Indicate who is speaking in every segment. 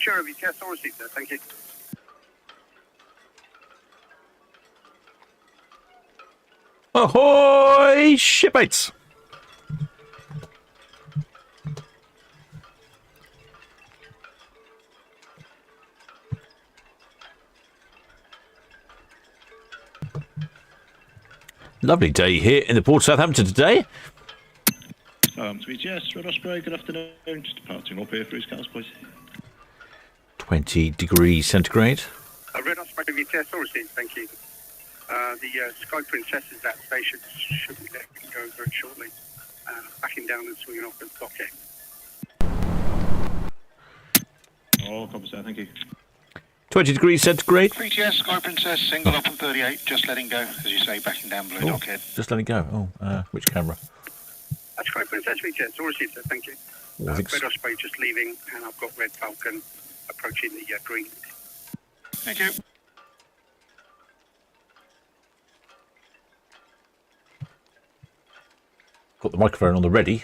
Speaker 1: Ventura, VTS, all received, sir. Thank you.
Speaker 2: Ahoy, shipmates! Lovely day here in the port of Southampton today.
Speaker 3: Sweet, yes, Red Osprey, good afternoon. Just departing up here for his cars, please.
Speaker 2: 20 degrees centigrade.
Speaker 1: Red Osprey, VTS, all received, thank you. The Sky Princess is at station, should be there, we can go very shortly. Backing down and swinging off the blockade.
Speaker 3: Oh, copy, sir, thank you.
Speaker 2: 20 degrees centigrade.
Speaker 4: VTS, Sky Princess, single up on 38, just letting go, as you say, backing down below dockhead.
Speaker 2: Just letting go. Oh, which camera?
Speaker 1: Sky Princess, VTS, all received, sir, thank you. Red Osprey just leaving, and I've got Red Falcon approaching the green.
Speaker 4: Thank you.
Speaker 2: Got the microphone on the ready.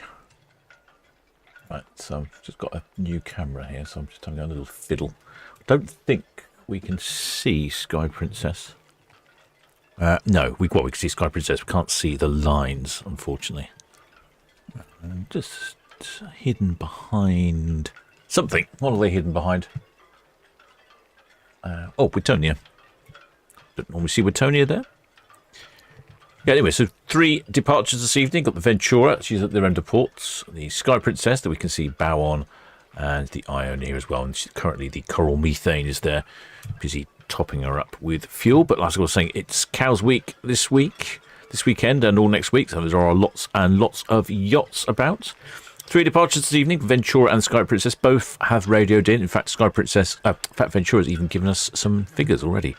Speaker 2: Right, so I've just got a new camera here, so I'm just having a little fiddle. I don't think we can see Sky Princess. No, we can see Sky Princess. We can't see the lines, unfortunately. Just hidden behind something. What are they hidden behind? Oh, Wittonia. Don't normally see Wittonia there. Yeah, anyway, so 3 departures this evening. Got the Ventura, she's at the end of ports. The Sky Princess that we can see bow on, and the Iona as well. And currently the Coral Methane is there, busy topping her up with fuel. But like I was saying, it's Cows Week this weekend, and all next week. So there are lots and lots of yachts about. 3 departures this evening. Ventura and Sky Princess both have radioed in. In fact, Ventura has even given us some figures already.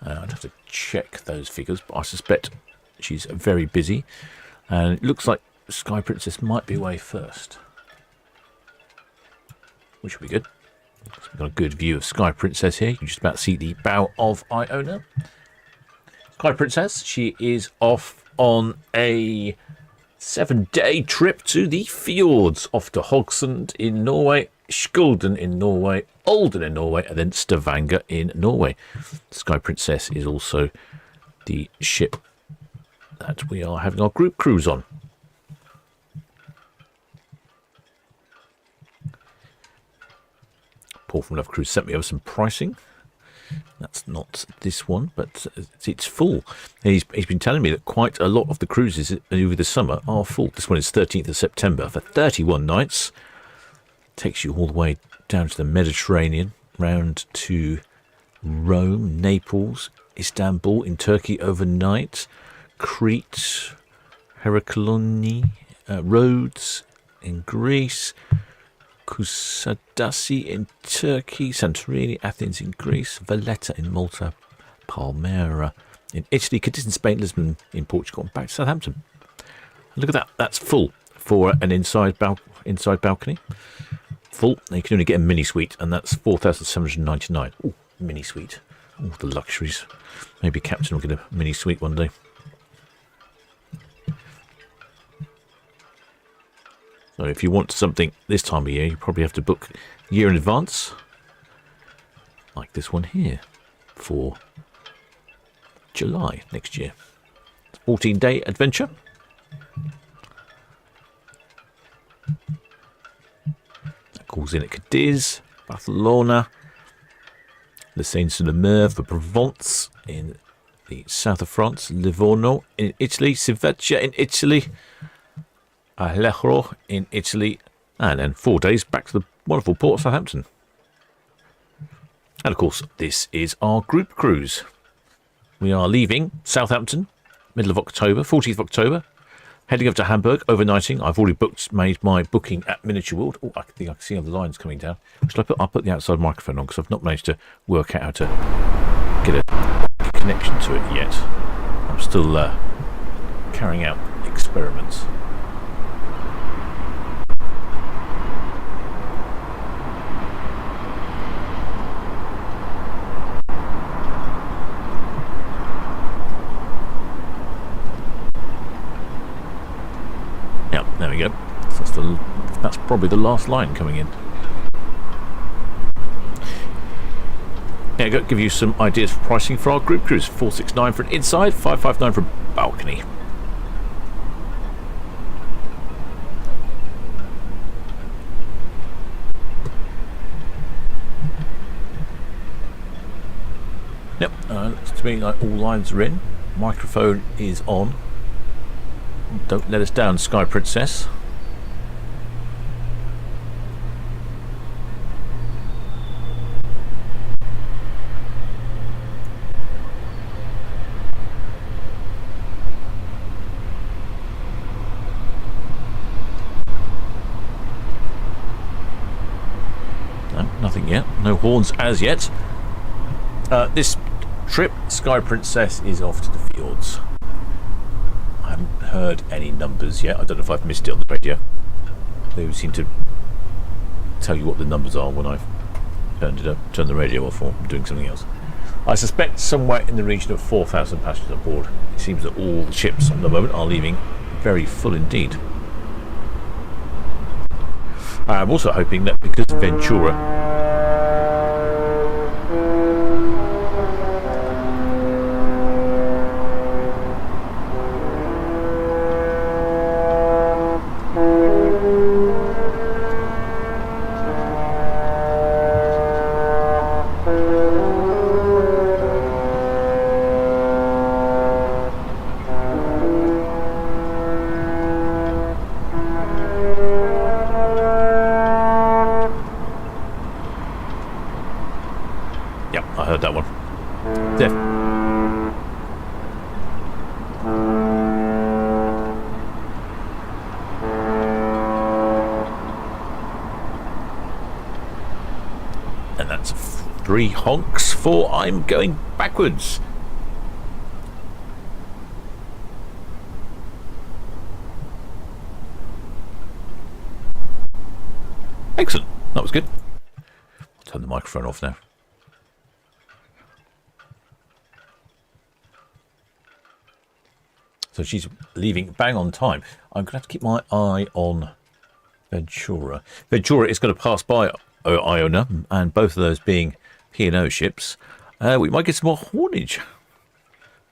Speaker 2: I'd have to check those figures, but I suspect she's very busy, and it looks like Sky Princess might be away first, which will be good. So we've got a good view of Sky Princess here. You can just about see the bow of Iona. Sky Princess, she is off on a 7-day trip to the fjords, off to Hogsund in Norway, Skulden in Norway, Olden in Norway, and then Stavanger in Norway. Sky Princess is also the ship that we are having our group cruise on. Paul from Love Cruise sent me over some pricing. That's not this one, but it's full. He's been telling me that quite a lot of the cruises over the summer are full. This one is 13th of September for 31 nights. Takes you all the way down to the Mediterranean, round to Rome, Naples, Istanbul, in Turkey overnight, Crete, Heraclone, Rhodes in Greece, Kusadasi in Turkey, Santorini, Athens in Greece, Valletta in Malta, Palmyra in Italy, Cadiz in Spain, Lisbon in Portugal, and back to Southampton. Look at that, that's full for an inside balcony. Full. Now you can only get a mini suite, and that's $4,799. Oh, mini suite. Oh, the luxuries. Maybe Captain will get a mini suite one day. So if you want something this time of year, you probably have to book a year in advance, like this one here, for July next year. 14-day adventure. That calls in at Cadiz, Barcelona, Les Saints-sur-le-Mer for Provence in the south of France, Livorno in Italy, Civetta in Italy, Alejandro in Italy, and then 4 days back to the wonderful port of Southampton. And of course, this is our group cruise. We are leaving Southampton, middle of October, 14th of October, heading over to Hamburg, overnighting. I've already made my booking at Miniature World. Oh, I think I can see other lines coming down. I'll put the outside microphone on, because I've not managed to work out how to get a connection to it yet. I'm still carrying out experiments. Yeah, there we go. So that's probably the last line coming in. Yeah, I've got to give you some ideas for pricing for our group cruise. 469 for an inside, 559 for a balcony. Yep, looks to me like all lines are in. Microphone is on. Don't let us down, Sky Princess. No, nothing yet. No horns as yet. This trip, Sky Princess is off to the fjords. I haven't heard any numbers yet. I don't know if I've missed it on the radio. They seem to tell you what the numbers are when I've turned the radio off or doing something else. I suspect somewhere in the region of 4,000 passengers on board. It seems that all the ships at the moment are leaving very full indeed. I'm also hoping that because Ventura that one. There. And that's 3 honks for I'm going backwards. Excellent. That was good. I'll turn the microphone off now. So she's leaving bang on time. I'm going to have to keep my eye on Ventura. Ventura is going to pass by Iona, and both of those being P&O ships. We might get some more hornage.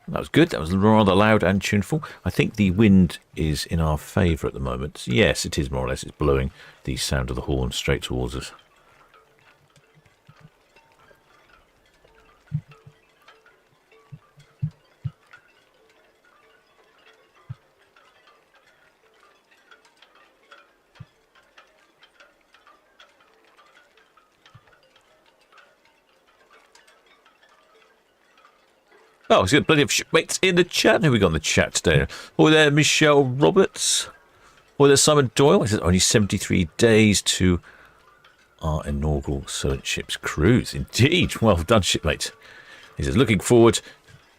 Speaker 2: That was good. That was rather loud and tuneful. I think the wind is in our favour at the moment. Yes, it is more or less. It's blowing the sound of the horn straight towards us. Oh, we've got plenty of shipmates in the chat. Who we got in the chat today? Oh, there, Michelle Roberts. Oh, there's Simon Doyle. It says only 73 days to our inaugural Solent Ships cruise. Indeed. Well done, shipmate. He says, looking forward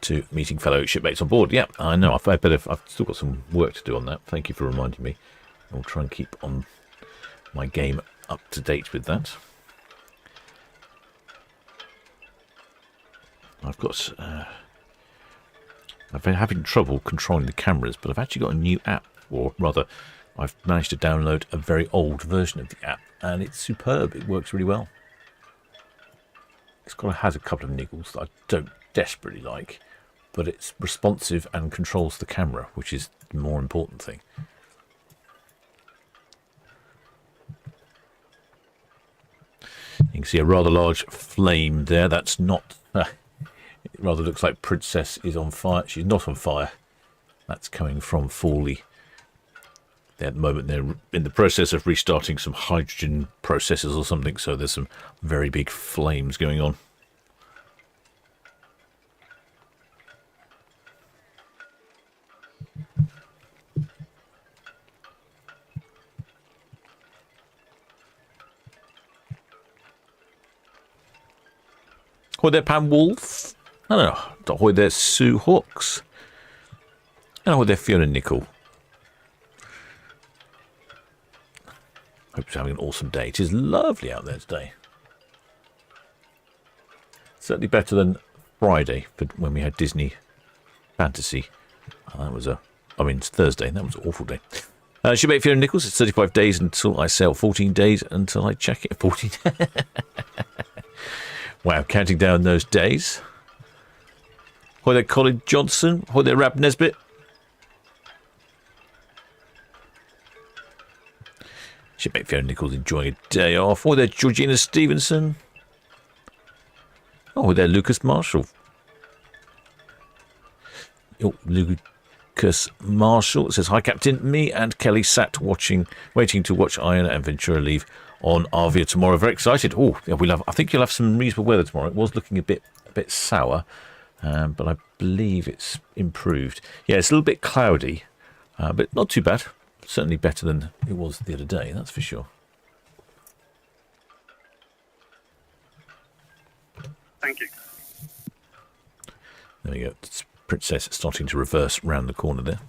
Speaker 2: to meeting fellow shipmates on board. Yeah, I know. I've still got some work to do on that. Thank you for reminding me. I'll try and keep on my game up to date with that. I've been having trouble controlling the cameras, but I've actually got a new app, or rather, I've managed to download a very old version of the app, and it's superb. It works really well. Has a couple of niggles that I don't desperately like, but it's responsive and controls the camera, which is the more important thing. You can see a rather large flame there. That's not... It rather looks like Princess is on fire. She's not on fire. That's coming from Fawley. At the moment, they're in the process of restarting some hydrogen processes or something, so there's some very big flames going on. Ahoy there, Pam Wolf. I don't know. Ahoy there, Sue Hawks. And ahoy there, Fiona Nickel. Hope you're having an awesome day. It is lovely out there today. Certainly better than Friday, but when we had Disney Fantasy. It's Thursday. That was an awful day. Shipmate Fiona Nichols, it's 35 days until I sail, 14 days until I check it. 14. Wow, counting down those days. Hi there, Colin Johnson. Hi there, Rab Nesbitt. Shipmate Fiona Nichols enjoying a day off. Hi there, Georgina Stevenson. Oh, hi there, Lucas Marshall. Oh, Lucas Marshall says, hi, Captain. Me and Kelly sat waiting to watch Iona and Ventura leave on Arvia tomorrow. Very excited. Oh, yeah, I think you'll have some reasonable weather tomorrow. It was looking a bit sour, but I believe it's improved. Yeah, it's a little bit cloudy, but not too bad. Certainly better than it was the other day, that's for sure.
Speaker 1: Thank you.
Speaker 2: There we go. It's Princess starting to reverse round the corner there.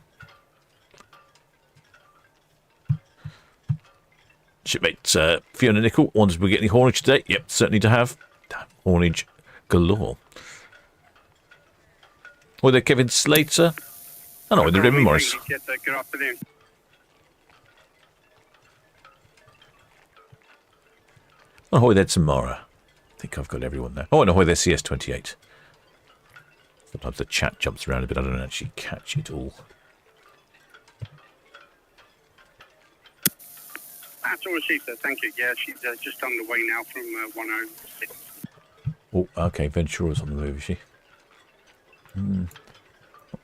Speaker 2: Shipmate Fiona Nicol wonders if we get any haulage today. Yep, certainly to have. Haulage galore. Or there, Kevin Slater. Oh no, there, Raymond Morris.
Speaker 1: Yes, good afternoon.
Speaker 2: Oh, hi there, Tamara. I think I've got everyone there. Oh, and hi there, CS28. Sometimes the chat jumps around a bit. I don't actually catch it all.
Speaker 1: That's all received, sir. Thank you. Yeah, she's just on the way now from 106.
Speaker 2: Oh, okay. Ventura's on the move, is she? Not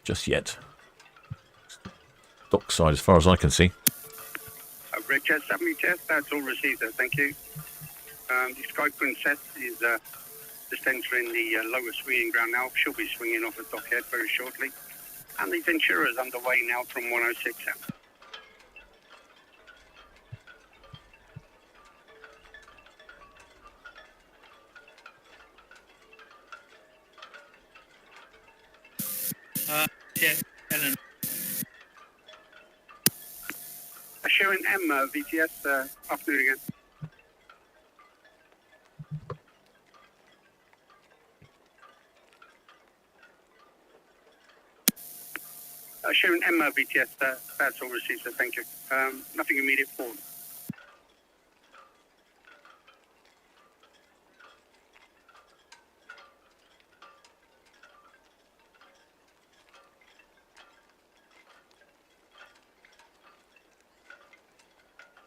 Speaker 2: just yet. Dockside, as far as I can see.
Speaker 1: Red Jet 70 Jet, that's all received, sir. Thank you. The Sky Princess is just entering the lower swinging ground now. She'll be swinging off the dockhead very shortly. And the Ventura is underway now from 106 out.
Speaker 5: Yeah, Ellen.
Speaker 1: Sharon M, VTS, afternoon again. Sharon M, VTS, that's all received, sir. Thank you. Nothing immediate forward.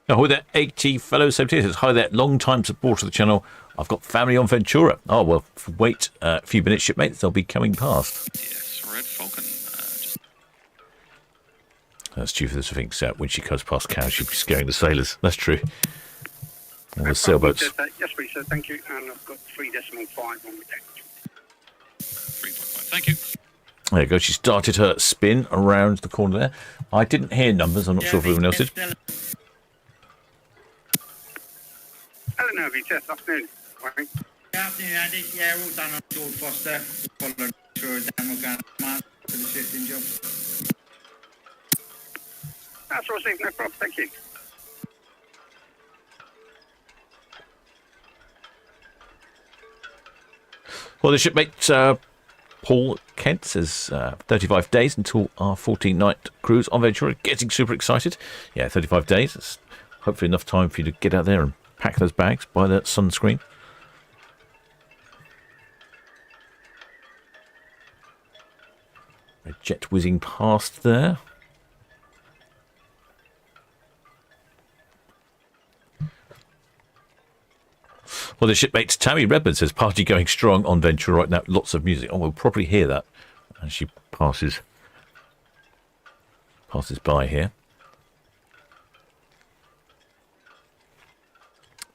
Speaker 2: Oh, hi there, 80 fellow says, hi there, long-time supporter of the channel. I've got family on Ventura. Oh, well, wait a few minutes, shipmates. They'll be coming past.
Speaker 3: Yes, Red Falcon.
Speaker 2: That's due for the Sphinx out. When she comes past cows, she'll be scaring the sailors. That's true. All the sailboats.
Speaker 1: Yes, please, sir. Thank you. And I've got 3.5 on the deck.
Speaker 3: 3.5. Thank you.
Speaker 2: There you go. She started her spin around the corner there. I didn't hear numbers. I'm not sure if everyone else did.
Speaker 1: Hello, VTS. Afternoon.
Speaker 5: Good afternoon, Andy. Yeah, all done on George Foster. Following through down, we're going to the shifting job.
Speaker 1: That's all received. No problem. Thank you.
Speaker 2: Well, the shipmate Paul Kent says 35 days until our 14-night cruise on Ventura. Getting super excited. Yeah, 35 days. It's hopefully enough time for you to get out there and pack those bags, buy that sunscreen. A jet whizzing past there. Well, the shipmate Tammy Redmond says, party going strong on Ventura right now. Lots of music. Oh, we'll probably hear that as she passes by here.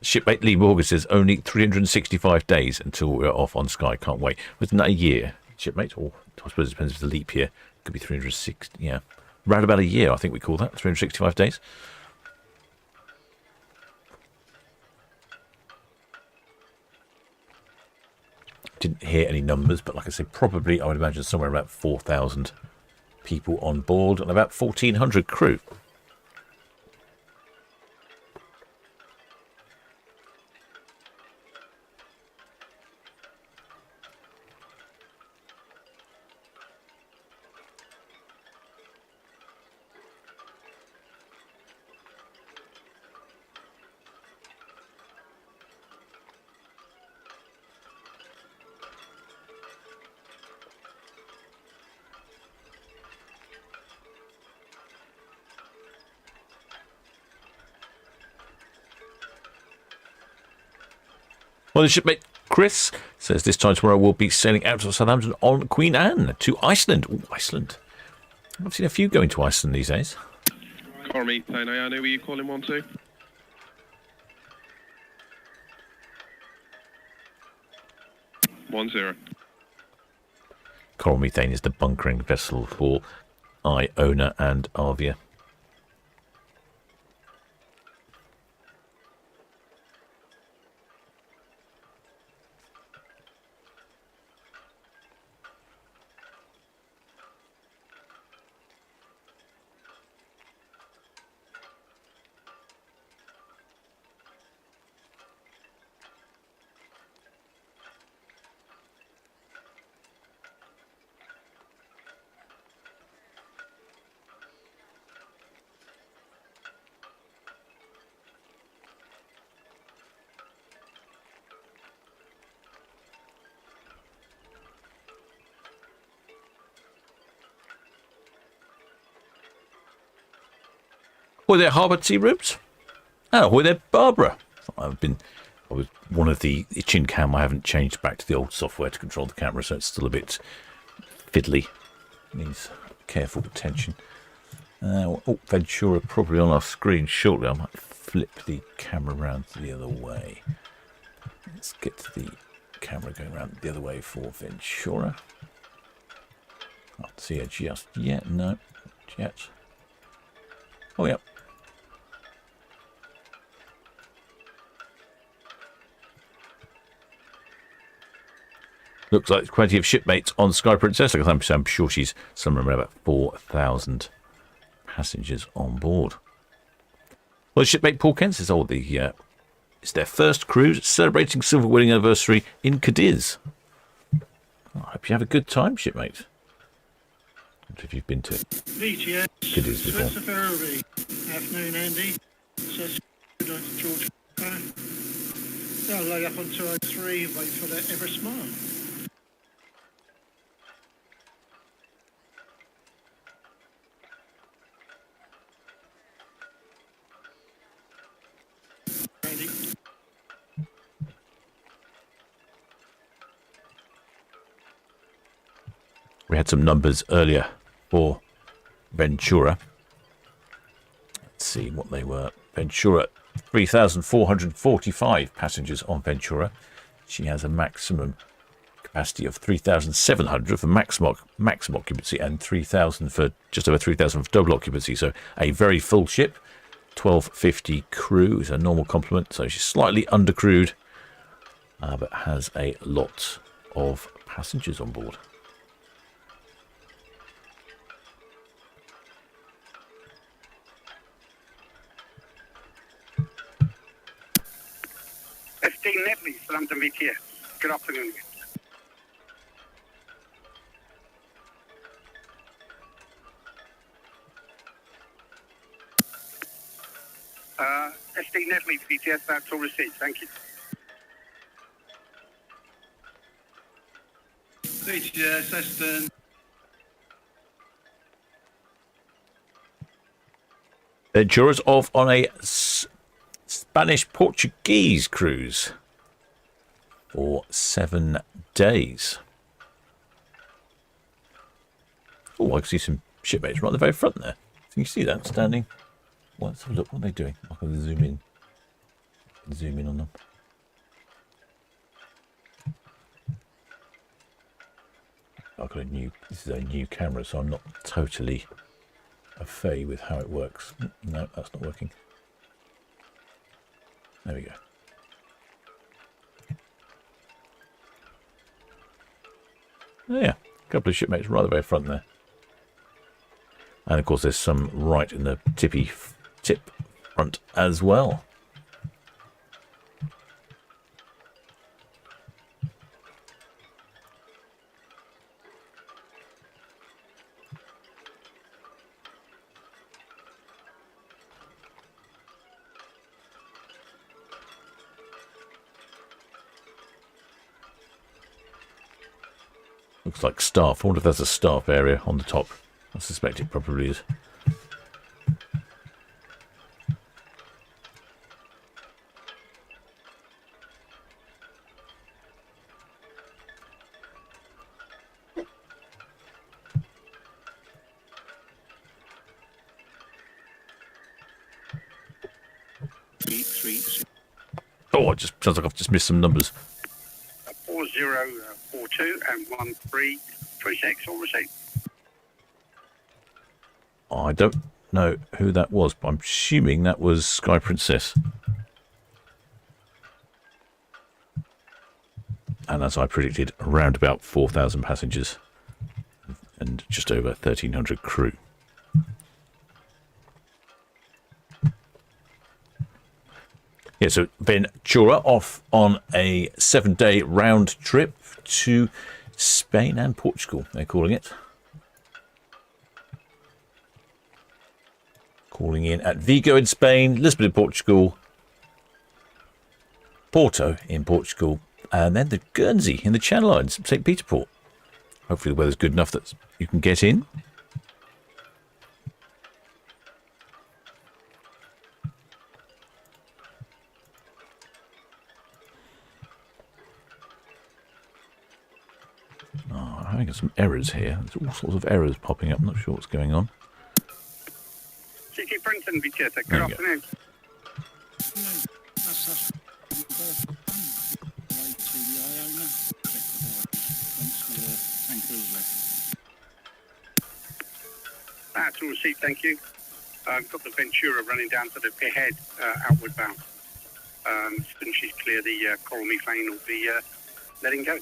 Speaker 2: Shipmate Lee Morgan says, only 365 days until we're off on Sky. Can't wait. Wasn't that a year, shipmate? Or I suppose it depends if it's a leap year. Could be 360, yeah. Round about a year, I think we call that, 365 days. Didn't hear any numbers, but like I said, probably I would imagine somewhere about 4,000 people on board and about 1,400 crew. Well, the shipmate Chris says this time tomorrow we'll be sailing out of Southampton on Queen Anne to Iceland. Ooh, Iceland. I've seen a few going to Iceland these days.
Speaker 3: Call me, Town Iona, were you calling 1-2? One zero.
Speaker 2: Coral methane is the bunkering vessel for Iona and Avia. Were there Harbour Tea Rooms? Oh, were there Barbara? I was one of the chin cam. I haven't changed back to the old software to control the camera, so it's still a bit fiddly. Needs careful attention. Ventura probably on our screen shortly. I might flip the camera around the other way. Let's get the camera going around the other way for Ventura. Can't see her just yet. No, not yet. Oh, yeah. Looks like plenty of shipmates on Sky Princess. I'm sure she's somewhere around about 4,000 passengers on board. Well, shipmate Paul Kent says, it's their first cruise celebrating silver wedding anniversary in Cadiz. I hope you have a good time, shipmate. If you've been to
Speaker 5: VTS,
Speaker 2: Cadiz before.
Speaker 5: Ferry. Afternoon, Andy. Says George. I'll lay up on 203 and wait for that ever smile. Andy.
Speaker 2: We had some numbers earlier for Ventura. Let's see what they were. Ventura, 3,445 passengers on Ventura. She has a maximum capacity of 3,700 for maximum occupancy and 3,000 for just over 3,000 for double occupancy. So a very full ship. 1,250 crew is a normal complement. So she's slightly undercrewed, but has a lot of passengers on board.
Speaker 1: Dean Nedley, Southampton VTS. Good afternoon. SD Nedley VTS, that's all received. Thank you.
Speaker 5: VTS, Eston.
Speaker 2: Ventura's off on a Spanish-Portuguese cruise for 7 days. Oh, I can see some shipmates right at the very front there. Can you see that standing? Well, let's have a look. What are they doing? I can zoom in. Zoom in on them. I've got this is a new camera, so I'm not totally au fait with how it works. No, that's not working. There we go. Oh, yeah, a couple of shipmates right at the very front there. And of course there's some right in the tip front as well. Looks like staff. I wonder if there's a staff area on the top. I suspect it probably is.
Speaker 5: Street.
Speaker 2: Oh, it just sounds like I've just missed some numbers.
Speaker 1: 4042 and 1336 all received.
Speaker 2: I don't know who that was, but I'm assuming that was Sky Princess. And as I predicted, around about 4,000 passengers and just over 1,300 crew. Yeah, so Ventura off on a 7-day round trip to Spain and Portugal, they're calling it. Calling in at Vigo in Spain, Lisbon in Portugal, Porto in Portugal, and then the Guernsey in the Channel Islands, St. Peter Port. Hopefully the weather's good enough that you can get in. Oh, I'm having some errors here. There's all sorts of errors popping up. I'm not sure what's going on.
Speaker 1: City Brenton, Vicheta, good afternoon.
Speaker 5: That's way to the Iona. Once the anchor is ready.
Speaker 1: That's all received, thank you. Got the Ventura running down to the Pierhead, outward bound. As soon as she's clear, the coral methane will be letting go.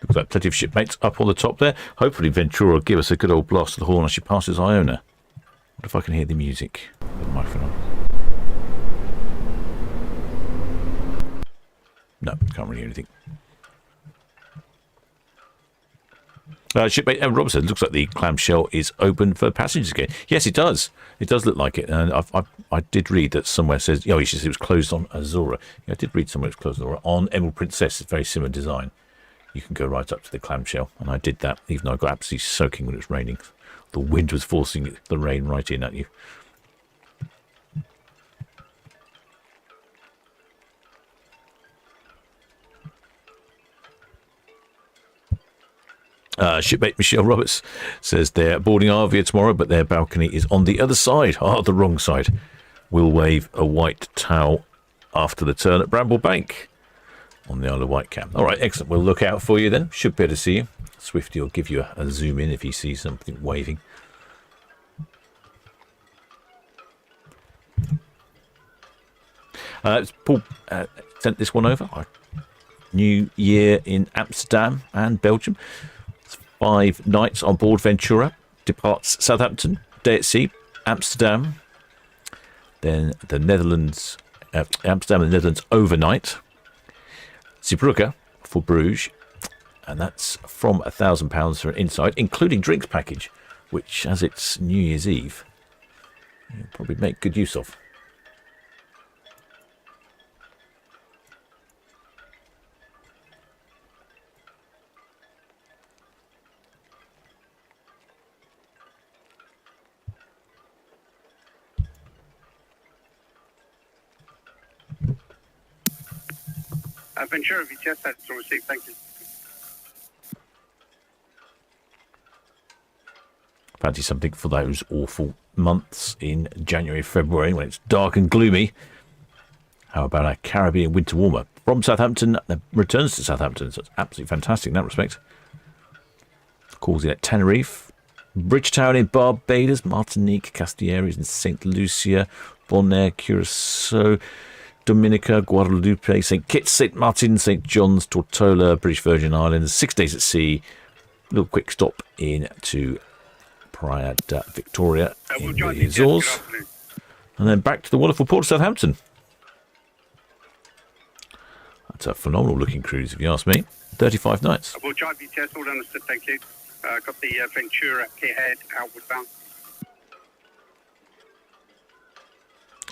Speaker 2: Looks like plenty of shipmates up on the top there. Hopefully Ventura will give us a good old blast of the horn as she passes Iona. What if I can hear the music? With the microphone on. No, can't really hear anything. Shipmate Evan Robertson, looks like the clamshell is open for passengers again. Yes, it does. It does look like it. And I did read that somewhere says, oh, it was closed on Azora. Yeah, I did read somewhere it was closed on Azora. On Emerald Princess, it's very similar design. You can go right up to the clamshell, and I did that, even though I got absolutely soaking when it was raining. The wind was forcing the rain right in at you. Shipmate Michelle Roberts says they're boarding Arvia tomorrow, but their balcony is on the other side. The wrong side. We'll wave a white towel after the turn at Bramble Bank on the Isle of Wight Cam. All right, excellent. We'll look out for you then. Should be able to see you. Swifty will give you a zoom in if he sees something waving. Paul sent this one over. New Year in Amsterdam and Belgium. It's 5 nights on board Ventura. Departs Southampton, day at sea, Amsterdam. Then the Netherlands, Amsterdam and the Netherlands overnight. Zeebrugge for Bruges, and that's from £1,000 for an inside, including drinks package, which, as it's New Year's Eve, you'll probably make good use of.
Speaker 1: Ventura, Vicheta, that's all received, thank you.
Speaker 2: Fancy something for those awful months in January, February, when it's dark and gloomy. How about a Caribbean winter warmer from Southampton, returns to Southampton, so it's absolutely fantastic in that respect. Calls in at Tenerife, Bridgetown in Barbados, Martinique, Castilleries in St. Lucia, Bonaire, Curacao, Dominica, Guadalupe, St. Kitts, St. Martin, St. John's, Tortola, British Virgin Islands, 6 days at sea, little quick stop in to Praia da Victoria in the Azores, and then back to the wonderful port of Southampton. That's a phenomenal looking cruise, if you ask me. 35 nights.
Speaker 1: We'll drive VTS, all understood, thank you. Got the Ventura Pierhead outward bound.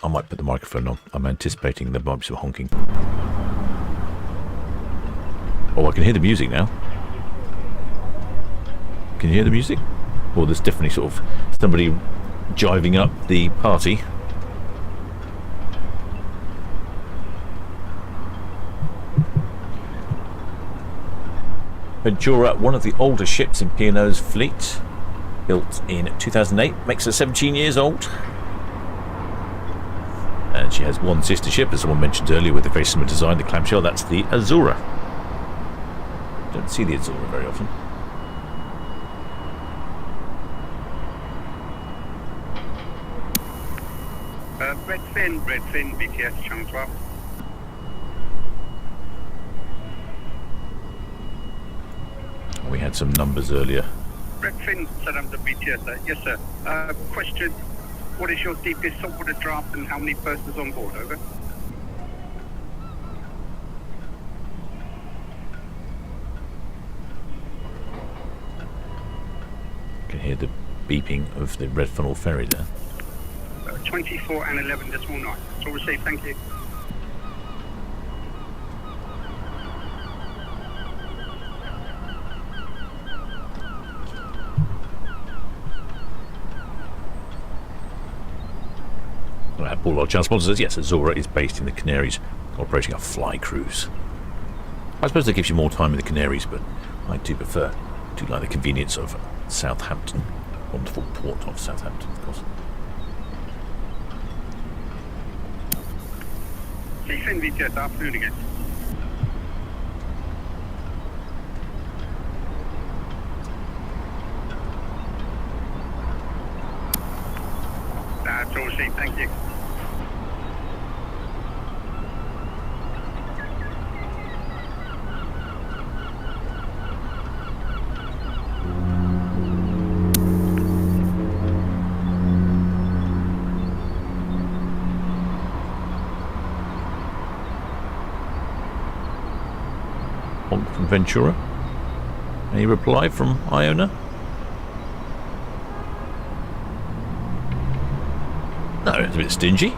Speaker 2: I might put the microphone on. I'm anticipating there might be some honking. Oh, I can hear the music now. Can you hear the music? Well, there's definitely sort of somebody jiving up the party. Ventura, one of the older ships in P&O's fleet, built in 2008, makes her 17 years old. And she has one sister ship, as someone mentioned earlier, with a very similar design, the clamshell. That's the Azura. Don't see the Azura very often.
Speaker 1: Redfin, BTS, Channel 12.
Speaker 2: We had some numbers earlier.
Speaker 1: Redfin, Southampton, BTS, yes sir. Question, what is your deepest saltwater draft and how many persons on board, over?
Speaker 2: You can hear the beeping of the Red Funnel ferry there.
Speaker 1: 24 and 11 decimal 9. That's all received, thank you.
Speaker 2: Paul Lodge Channel says, yes, Azura is based in the Canaries, operating a fly cruise. I suppose that gives you more time in the Canaries, but I do like the convenience of Southampton. Wonderful port of Southampton, of course.
Speaker 1: Redfin, BTS, afternoon again. That's all received, thank you.
Speaker 2: From Ventura. Any reply from Iona? No, it's a bit stingy.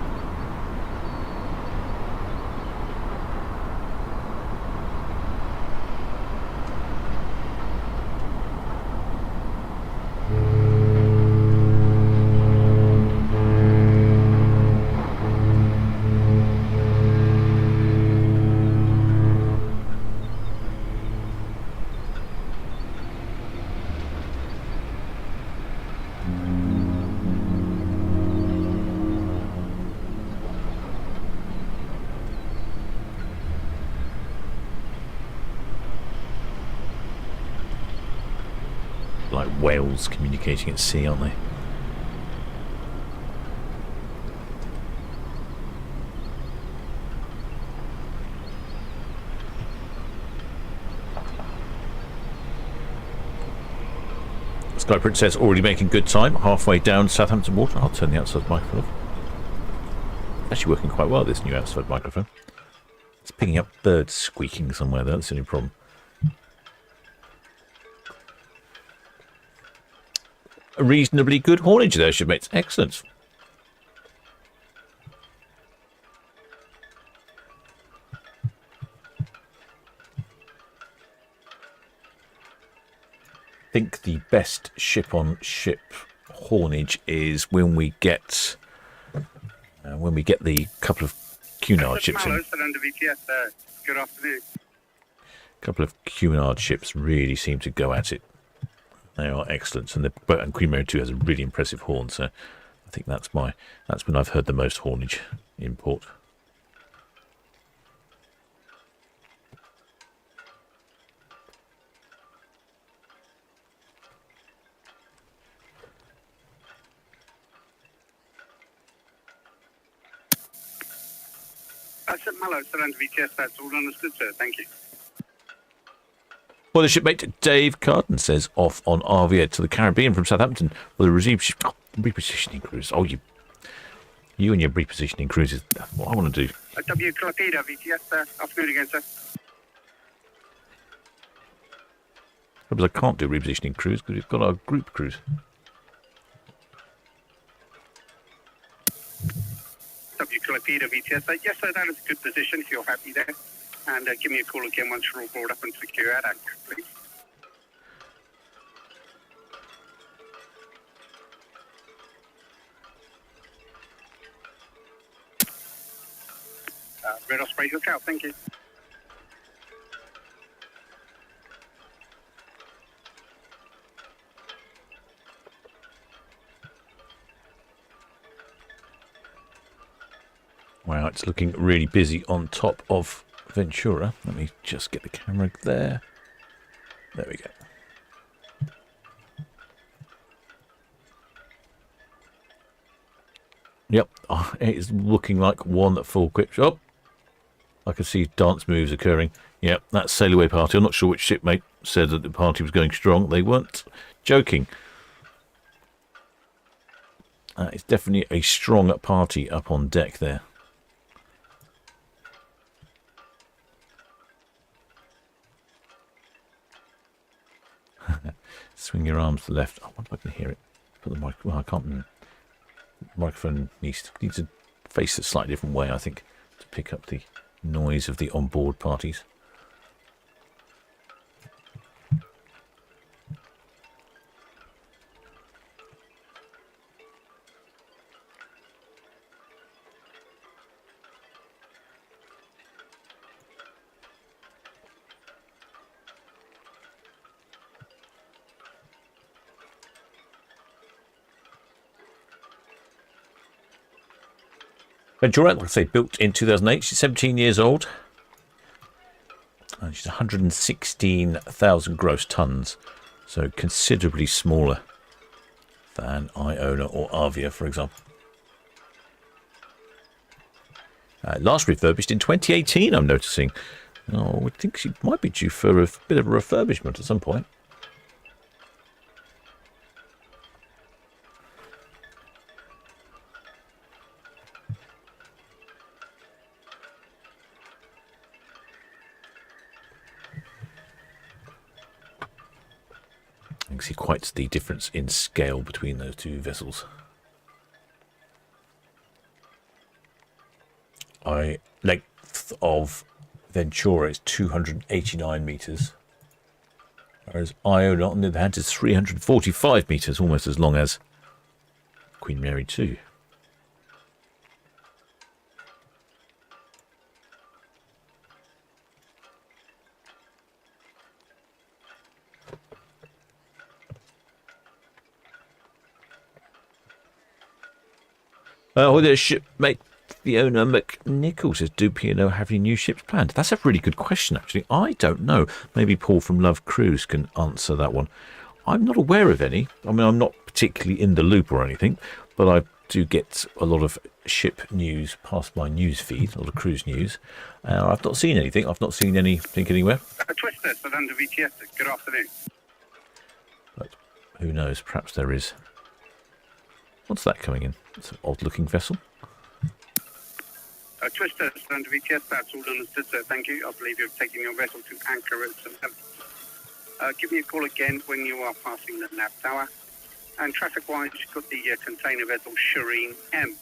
Speaker 2: Like whales communicating at sea, aren't they? Sky Princess already making good time, halfway down Southampton water. I'll turn the outside microphone off. Actually working quite well, this new outside microphone. It's picking up birds squeaking somewhere there, that's the only problem. A reasonably good haulage there, shipmates. Excellent. I think the best ship-on-ship haulage is when we get the couple of Cunard ships in.
Speaker 1: Good afternoon.
Speaker 2: A couple of Cunard ships really seem to go at it. They are excellent, and Queen Mary 2 has a really impressive horn. So I think that's when I've heard the most haulage in port.
Speaker 1: St. Malo, Solent Ships, that's all understood, sir. Thank you.
Speaker 2: Well, the shipmate Dave Carden says off on RVA to the Caribbean from Southampton for the repositioning cruise. Oh, you and your repositioning cruises. That's what I want to do.
Speaker 1: W Clopida, VTS, afternoon again, sir.
Speaker 2: Because I can't do a repositioning cruise because we've got our group cruise.
Speaker 1: W Clopida, VTS, yes, sir, that is a good position if you're happy there. And give me a call again once you're all brought up and secure at anchor, please. Red Osprey, look out, thank you.
Speaker 2: Wow, it's looking really busy on top of Ventura. Let me just get the camera there. There we go. Yep, it's looking like one full quick shot. I can see dance moves occurring. Yep, that's Sail Away Party. I'm not sure which shipmate said that the party was going strong. They weren't joking. It's definitely a strong party up on deck there. Swing your arms to the left. I wonder if I can hear it. Put the mic. Well, I can't. The microphone needs to face a slightly different way, I think, to pick up the noise of the onboard parties. Ventura, like I say, built in 2008. She's 17 years old. And she's 116,000 gross tons. So considerably smaller than Iona or Avia, for example. Last refurbished in 2018, I'm noticing. Oh, I think she might be due for a bit of a refurbishment at some point. You can see quite the difference in scale between those two vessels. Length of Ventura is 289 metres, whereas Iona, on the other hand, is 345 metres, almost as long as Queen Mary 2. With their shipmate Fiona McNichol says, do P&O have any new ships planned? That's a really good question, actually. I don't know. Maybe Paul from Love Cruise can answer that one. I'm not aware of any. I mean, I'm not particularly in the loop or anything, but I do get a lot of ship news past my news feed, a lot of cruise news. I've not seen anything. I've not seen anything anywhere.
Speaker 1: A twister, Southampton VTS. Good afternoon.
Speaker 2: But who knows? Perhaps there is. What's that coming in? It's an odd-looking vessel.
Speaker 1: Twister, Southampton VTS, that's all understood, sir. Thank you. I believe you're taking your vessel to anchor at Southampton. Give me a call again when you are passing the nav tower. And traffic-wise, you've got the container vessel Shireen M,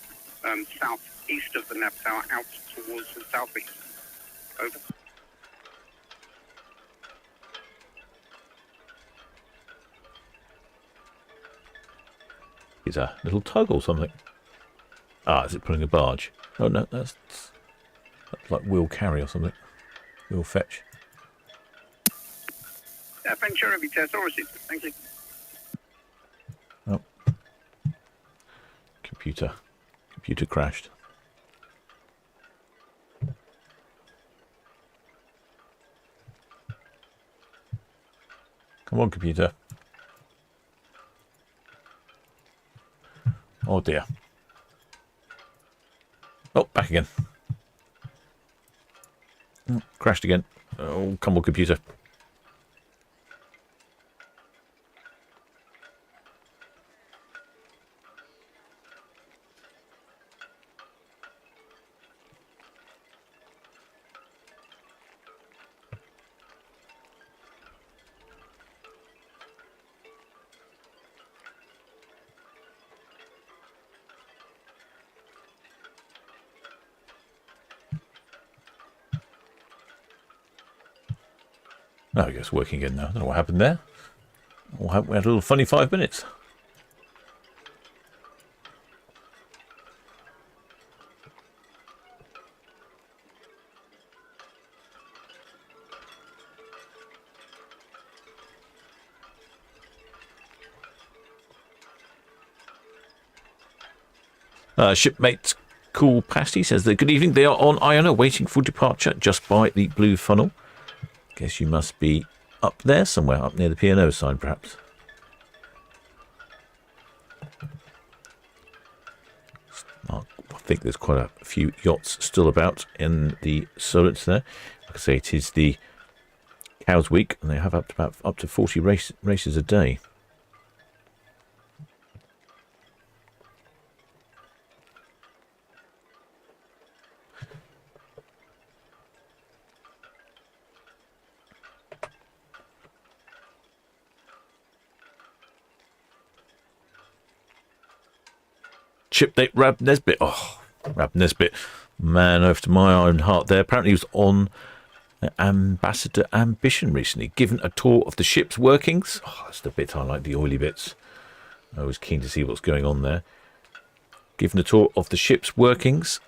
Speaker 1: south-east of the nav tower, out towards the south-east. Over.
Speaker 2: Is a little tug or something? Ah, is it pulling a barge? Oh no, that's like wheel carry or something. Wheel fetch.
Speaker 1: Ventura VTS, all received. Thank you.
Speaker 2: Oh. Computer crashed. Come on, computer. Oh dear. Oh, back again. Oh, crashed again. Oh, come on, computer. Oh, I guess working again now. I don't know what happened there. We had a little funny 5 minutes. Shipmate Cool Pasty says that good evening. They are on Iona waiting for departure just by the blue funnel. Guess you must be up there somewhere, up near the P&O side perhaps. I think there's quite a few yachts still about in the Solent there. Like I say, it is the Cows Week and they have up to 40 races a day. Shipmate Rab Nesbitt. Oh, Rab Nesbitt. Man after my own heart there. Apparently he was on Ambassador Ambition recently, given a tour of the ship's workings. Oh, that's the bit I like, the oily bits. I was keen to see what's going on there. Given a tour of the ship's workings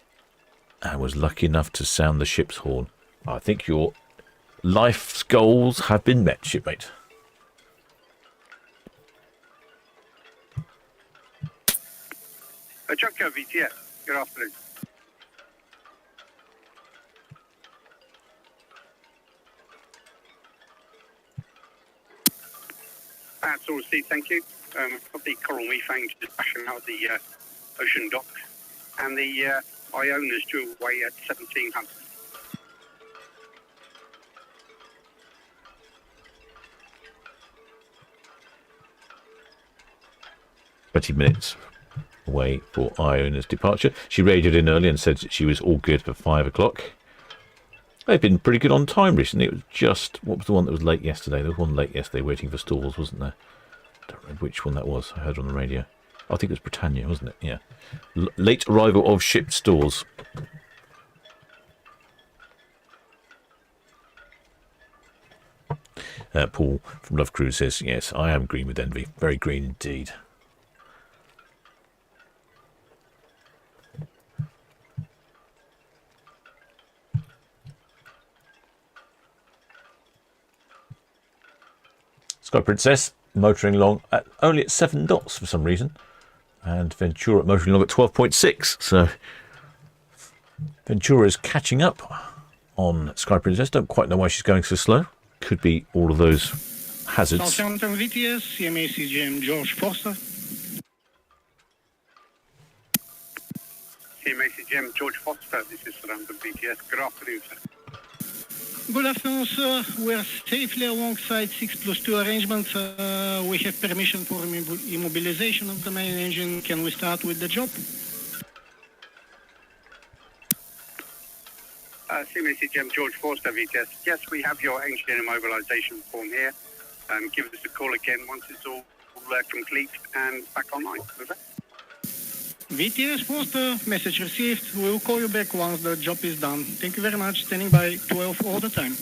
Speaker 2: and was lucky enough to sound the ship's horn. I think your life's goals have been met, shipmate.
Speaker 1: Junko VTS, good afternoon. That's all received, thank you. Of the coral reef fangs just bashing out of the ocean dock, and the Iona's due away at 1700.
Speaker 2: Minutes away for Iona's departure. She radioed in early and said that she was all good for 5 o'clock. They've been pretty good on time recently. It was just, what was the one that was late yesterday? There was one late yesterday waiting for stalls, wasn't there? I don't remember which one that was. I heard on the radio. I think it was Britannia, wasn't it? Yeah. Late arrival of shipped stores. Paul from Love Cruise says, yes, I am green with envy. Very green indeed. Sky Princess motoring along only at 7 knots for some reason, and Ventura motoring along at 12.6. So Ventura is catching up on Sky Princess. Don't quite know why she's going so slow. Could be all of those hazards.
Speaker 5: Southampton VTS, CMA CGM George Foster.
Speaker 1: CMA CGM George Foster, this is Southampton VTS. Good afternoon, sir.
Speaker 5: Good afternoon, sir. We are safely alongside 6+2 arrangements. We have permission for immobilization of the main engine. Can we start with the job?
Speaker 1: CMA-CGM George Forster VTS. Yes, we have your engine immobilization form here. Give us a call again once it's all complete and back online. Okay?
Speaker 5: VTS Forster, message received. We'll call you back once the job is done. Thank you very much. Standing by 12 all the time.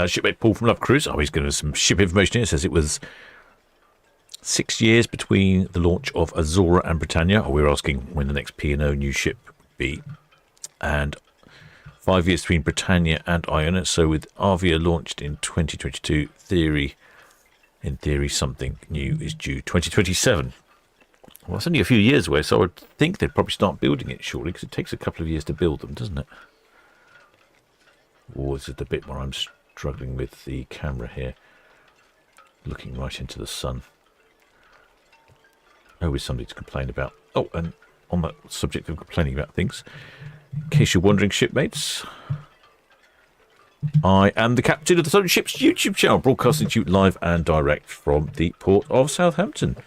Speaker 2: Shipmate Paul from Love Cruise. Oh, he's given us some ship information here. It says it was 6 years between the launch of Azora and Britannia. Oh, we were asking when the next P&O new ship would be. And 5 years between Britannia and Iona. So with Avia launched in 2022, in theory, something new is due 2027. Well, it's only a few years away, so I would think they'd probably start building it shortly, because it takes a couple of years to build them, doesn't it? Or is it the bit where I'm struggling with the camera here, looking right into the sun? Always something to complain about. Oh, and on that subject of complaining about things, in case you're wondering, shipmates, I am the captain of the Solent Ships YouTube channel, broadcasting to you live and direct from the port of Southampton.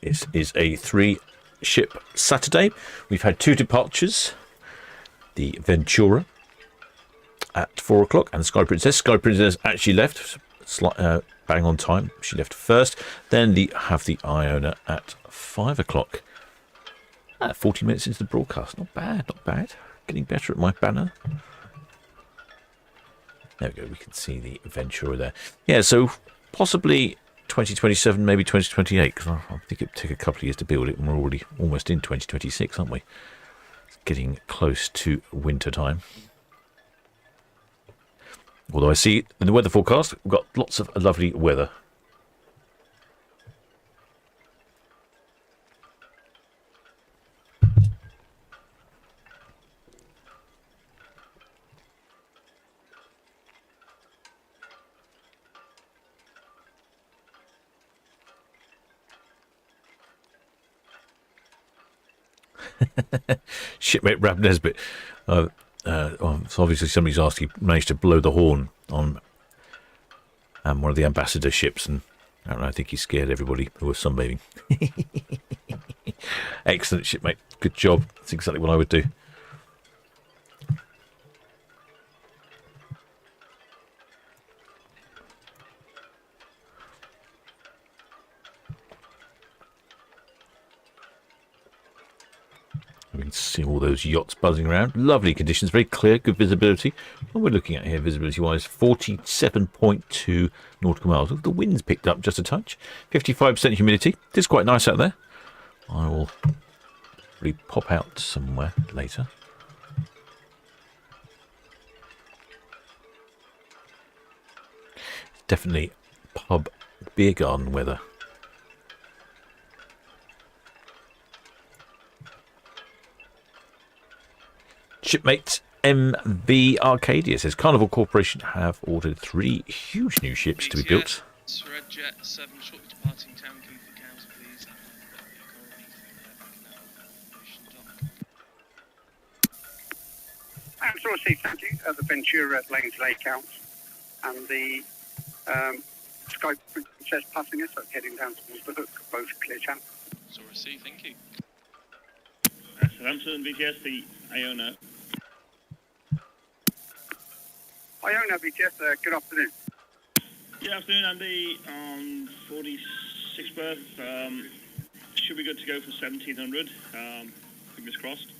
Speaker 2: This is a 3-ship Saturday. We've had 2 departures. The Ventura at 4 o'clock and the Sky Princess. Sky Princess actually left bang on time. She left first. Then have the Iona at 5 o'clock. 40 minutes into the broadcast. Not bad, not bad. Getting better at my banner. There we go. We can see the Ventura there. Yeah, so possibly 2027, maybe 2028, because I think it'd take a couple of years to build it, and we're already almost in 2026, aren't we? It's getting close to winter time. Although I see in the weather forecast, we've got lots of lovely weather. Shipmate Rab Nesbitt. So obviously somebody's asked, he managed to blow the horn on one of the ambassador ships, and I don't know, I think he scared everybody who was sunbathing. Excellent, shipmate. Good job. That's exactly what I would do. We can see all those yachts buzzing around. Lovely conditions, very clear, good visibility. What we're looking at here, visibility-wise, 47.2 nautical miles. The wind's picked up just a touch. 55% humidity. It is quite nice out there. I will probably pop out somewhere later. Definitely pub beer garden weather. Shipmate MV Arcadia says Carnival Corporation have ordered 3 huge new ships to be built.
Speaker 6: Red Jet 7 shortly departing Town Quay for cows, please.
Speaker 1: And so see, thank you. The Ventura at Lane's Lake Counts, and the Sky Princess passing us, heading down towards the hook, both clear channel.
Speaker 6: So receive, thank you.
Speaker 3: Southampton, BTS, the Iona.
Speaker 1: Iona, BTS, good afternoon.
Speaker 3: Good afternoon, Andy. On 46 berth, should be good to go for 1700. Fingers crossed.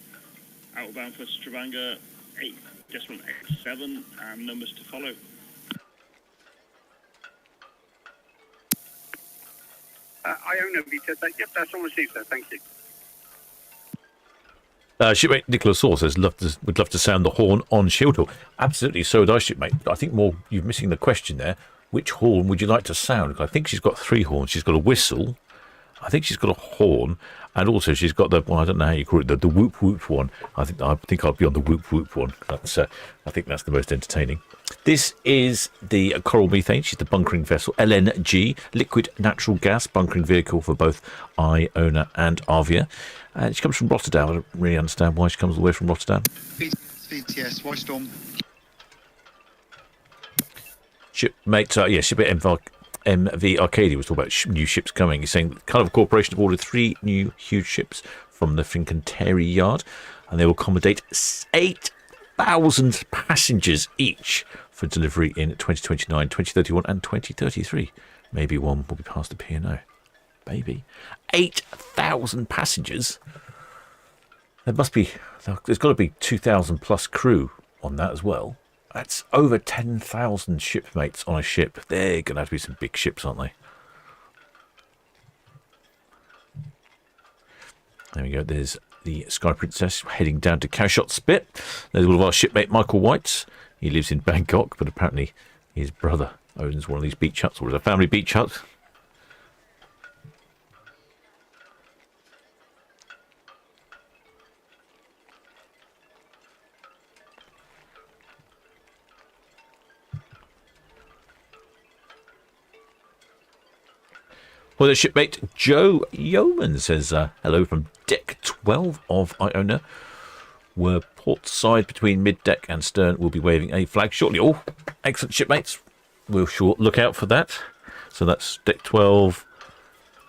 Speaker 3: Outbound for Stavanger 8.87, and numbers to follow.
Speaker 1: Iona, BTS, yep, that's all received, sir. Thank you.
Speaker 2: Shipmate Nicholas Saw says, would love to sound the horn on Shield Hill. Absolutely, so would I, shipmate. I think more, you're missing the question there. Which horn would you like to sound? I think she's got 3 horns. She's got a whistle. I think she's got a horn. And also she's got the, well, I don't know how you call it, the whoop whoop one. I think I'll be on the whoop whoop one. That's, I think that's the most entertaining. This is the Coral Methane. She's the bunkering vessel, LNG, liquid natural gas bunkering vehicle for both Iona and Arvia. And she comes from Rotterdam. I don't really understand why she comes all the way from Rotterdam.
Speaker 7: VTS, why Storm?
Speaker 2: Shipmate, shipmate MV Arcadia was talking about new ships coming. He's saying that Carnival Corporation have ordered 3 new huge ships from the Fincantieri yard, and they will accommodate 8,000 passengers each for delivery in 2029, 2031 and 2033. Maybe one will be past the P&O. Maybe. 8,000 passengers? There's got to be 2,000 plus crew on that as well. That's over 10,000 shipmates on a ship. They're going to have to be some big ships, aren't they? There we go. There's the Sky Princess heading down to Cowshot Spit. There's all of our shipmate Michael White. He lives in Bangkok, but apparently his brother owns one of these beach huts, or is a family beach hut. Well, the shipmate Joe Yeoman says, hello from deck 12 of Iona. We're port side between mid-deck and stern. We'll be waving a flag shortly. Oh, excellent shipmates. We'll sure look out for that. So that's deck 12.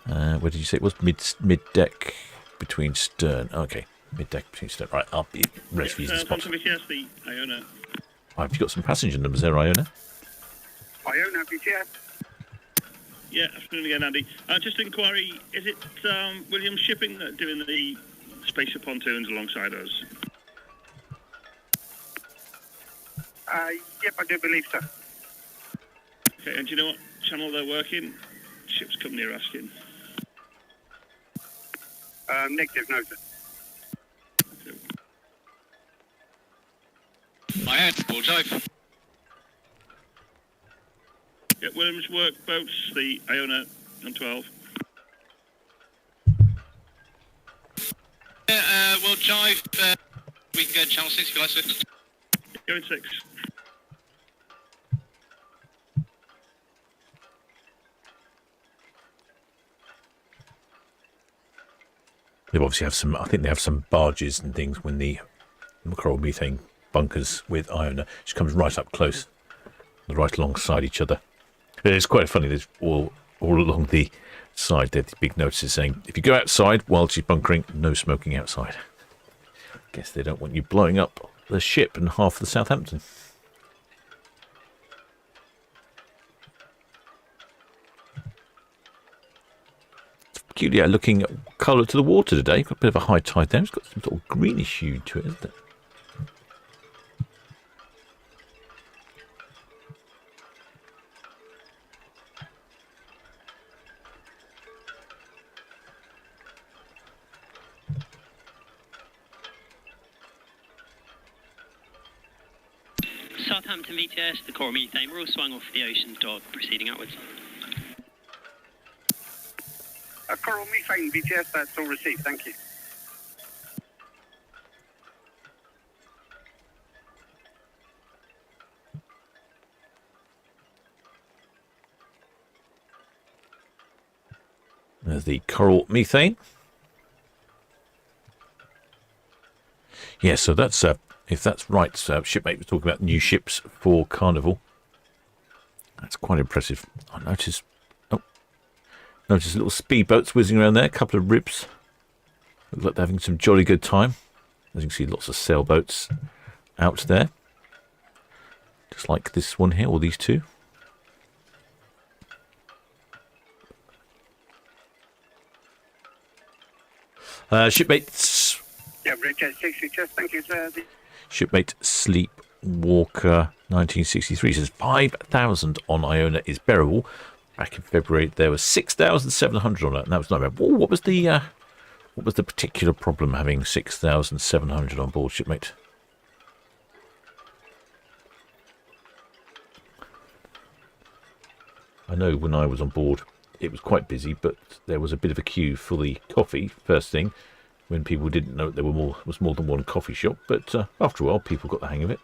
Speaker 2: Where did you say it was? Mid-deck between stern. Okay, mid-deck between stern. Right, I'll be ready for using the spot.
Speaker 3: Iona.
Speaker 2: Have you got some passenger numbers there, Iona?
Speaker 1: Iona, BTS.
Speaker 3: Yeah, afternoon again, Andy. Just an inquiry, is it Williams Shipping that doing the spacer pontoons alongside us?
Speaker 1: Yep, I do believe so.
Speaker 3: Okay, and do you know what channel they're working? Ships company are asking.
Speaker 1: Negative, no, sir.
Speaker 6: My head, bullseye.
Speaker 3: Yeah, Williams work boats, the Iona and 12.
Speaker 6: We'll jive. We can go channel 6 if you like, 6.
Speaker 3: Going 6.
Speaker 2: They obviously have some, I think they have some barges and things when the coral methane bunkers with Iona. She comes right up close, right alongside each other. It's quite funny. There's all along the side there, the big notices saying, if you go outside while she's bunkering, no smoking outside. Guess they don't want you blowing up the ship and half the Southampton. It's peculiar looking colour to the water today. Got a bit of a high tide there. It's got some sort of greenish hue to it, isn't it?
Speaker 8: Southampton VTS, the core methane, we're all swung off the ocean's dock, proceeding outwards.
Speaker 1: Coral methane, BTS, that's all received, thank you.
Speaker 2: There's the coral methane. Yeah, so that's if that's right, shipmate was talking about new ships for Carnival. That's quite impressive. I noticed little speedboats whizzing around there, a couple of ribs. Looks like they're having some jolly good time. As you can see, lots of sailboats out there. Just like this one here, or these two. Shipmates.
Speaker 1: Yeah, Richard 60, just thank you, sir.
Speaker 2: Shipmate Sleepwalker 1963 says 5,000 on Iona is bearable. Back in February there was 6,700 on it, and that was not bad. Ooh, what was the particular problem having 6,700 on board, shipmate? I know when I was on board it was quite busy, but there was a bit of a queue for the coffee first thing, when people didn't know there was more than one coffee shop, but after a while people got the hang of it.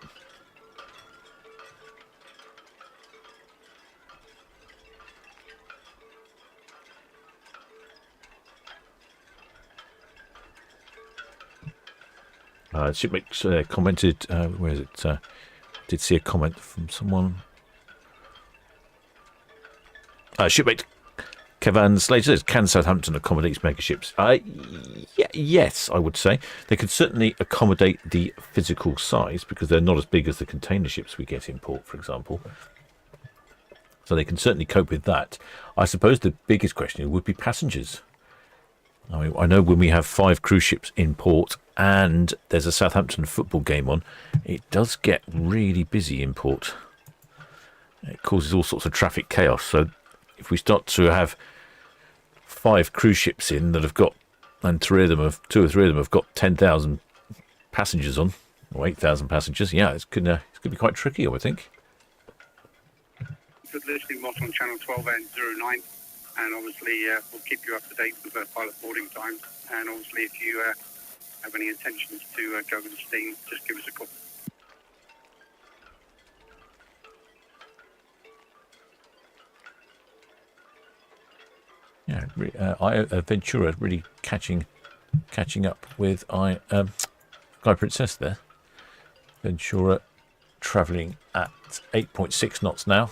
Speaker 2: Shipmate commented, where is it? Did see a comment from someone. Shipmate Kevin Slater says, can Southampton accommodate mega ships? Yes, I would say. They could certainly accommodate the physical size, because they're not as big as the container ships we get in port, for example. So they can certainly cope with that. I suppose the biggest question would be passengers. I mean, I know when we have 5 cruise ships in port and there's a Southampton football game on, it does get really busy in port. It causes all sorts of traffic chaos. So if we start to have 5 cruise ships in that have got, and 2 or 3 of them have got 10,000 passengers on, or 8,000 passengers, yeah, it's going to be quite tricky, I would think.
Speaker 1: Good listening, Moss on channel 12 and 09. And obviously, we'll keep you up to date with pilot boarding times. And obviously, if you have any intentions to go with the steam, just give us a call.
Speaker 2: Yeah, Ventura really catching up with Sky Princess there. Ventura travelling at 8.6 knots now.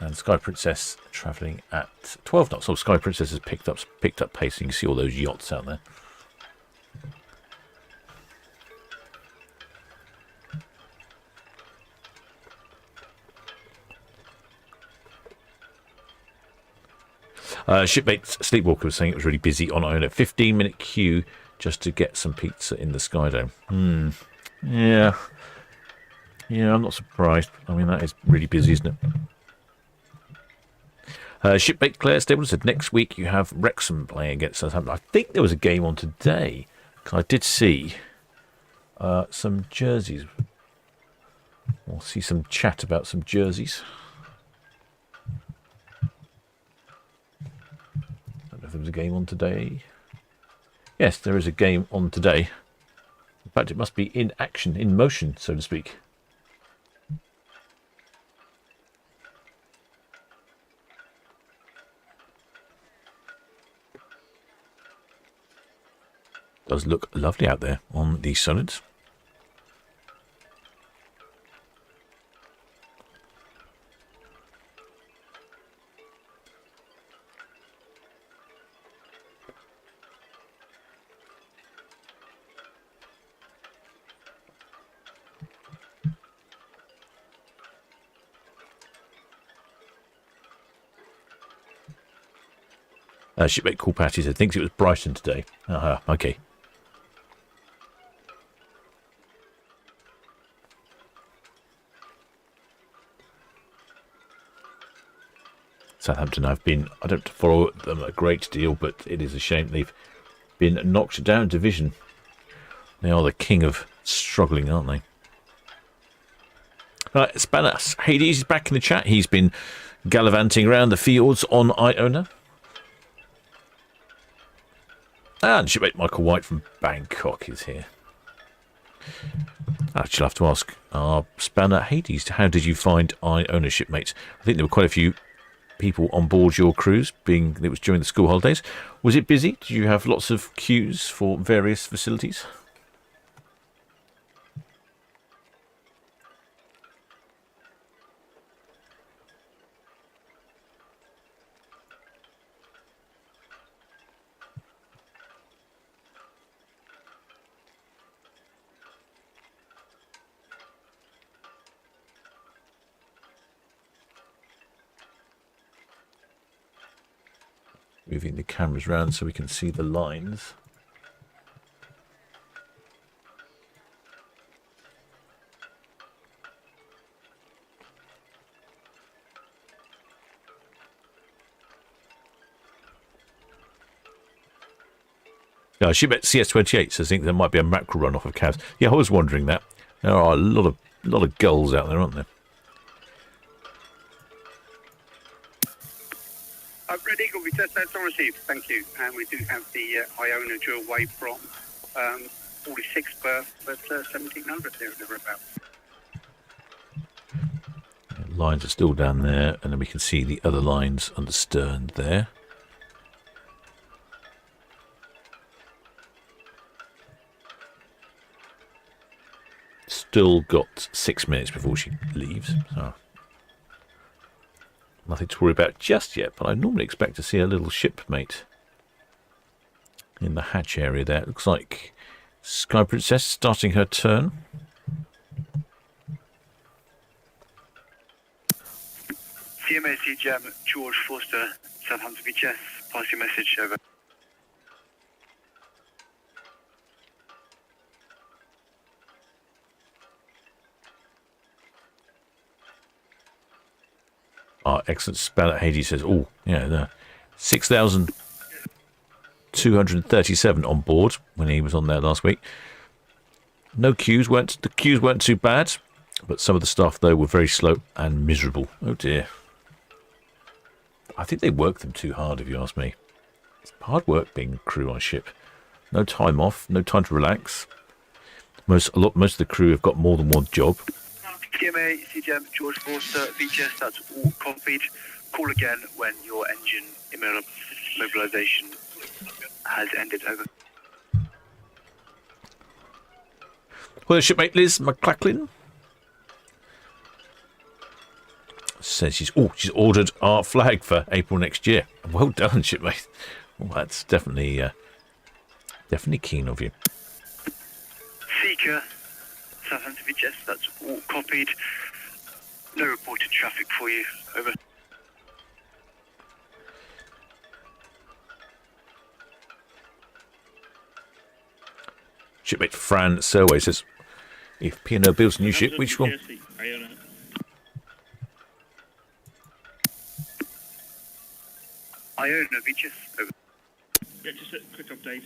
Speaker 2: And Sky Princess travelling at 12 knots. So Sky Princess has picked up pace. You can see all those yachts out there. Shipmate Sleepwalker was saying it was really busy on Iona. 15-minute queue just to get some pizza in the Skydome. Yeah, I'm not surprised. I mean, that is really busy, isn't it? Shipmate Claire Stable said next week you have Wrexham playing against Southampton. I think there was a game on today, because I did see some jerseys. We'll see some chat about some jerseys. was a game on today. Yes, there is a game on today. In fact, it must be in action, in motion, so to speak. Does look lovely out there on the Solent. Shipmate Cool Patty said, thinks it was Brighton today. Okay. Southampton, I don't follow them a great deal, but it is a shame they've been knocked down division. They are the king of struggling, aren't they? Right, Spanas Hades is back in the chat. He's been gallivanting around the fields on Iona. And shipmate Michael White from Bangkok is here. Actually, I'll have to ask Spanner Hades, how did you find Iona, shipmates? I think there were quite a few people on board your cruise, being it was during the school holidays. Was it busy? Did you have lots of queues for various facilities? Moving the cameras around so we can see the lines. Yeah, shipmate CS28 says, I think there might be a mackerel runoff of calves. Yeah, I was wondering that. There are a lot of gulls out there, aren't there?
Speaker 1: Red Eagle, we just had some received, thank you. And we do have the Iona dual wave from 46th berth, but 1700 there or thereabouts.
Speaker 2: Lines are still down there, and then we can see the other lines on the stern there. Still got 6 minutes before she leaves, so nothing to worry about just yet, but I normally expect to see a little shipmate in the hatch area there. It looks like Sky Princess starting her turn.
Speaker 9: CMAC Jam, George Foster, Southampton VHS, pass your message over.
Speaker 2: Excellent spell at Hades says, oh, yeah, 6,237 on board when he was on there last week. The queues weren't too bad, but some of the staff, though, were very slow and miserable. Oh, dear. I think they work them too hard, if you ask me. It's hard work being crew on a ship. No time off, no time to relax. Most of the crew have got more than one job.
Speaker 9: TMA, CGM, George Forster, VHS, that's all copied. Call again when your engine immobilization has ended. Over.
Speaker 2: Well, shipmate Liz McLachlan says she's ordered our flag for April next year. Well done, shipmate. Well, that's definitely keen of you.
Speaker 9: Seeker, Southampton VHS, that's all copied. No reported traffic for you. Over.
Speaker 2: Shipmate Fran Selway says, if P&O builds a new ship, which one?
Speaker 9: Iona VHS, over.
Speaker 3: Yeah, just a quick update.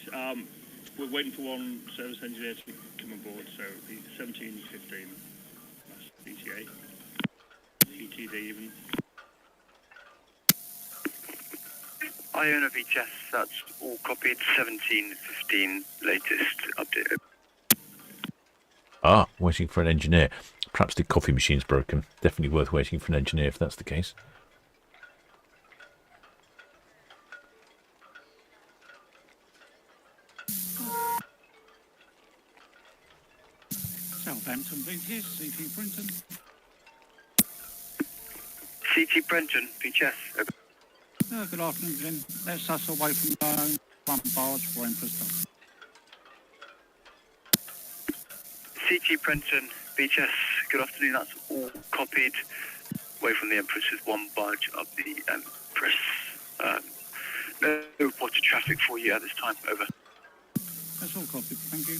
Speaker 3: We're waiting for one service engineer to come on board, so the 1715, that's BTA, ETD even.
Speaker 9: Iona VHS, that's all copied. 17:15, latest update.
Speaker 2: Ah, waiting for an engineer. Perhaps the coffee machine's broken. Definitely worth waiting for an engineer if that's the case.
Speaker 10: Southampton, VTS, CT Brenton.
Speaker 9: CT Brenton, VHS. Over.
Speaker 10: Good afternoon, Glenn. That's us away from one barge for Emperor's Dock.
Speaker 9: CT Brenton, VHS, good afternoon, that's all copied. Away from the Empress with one barge up the Empress. No reported traffic for you at this time, over.
Speaker 10: That's all copied, thank you.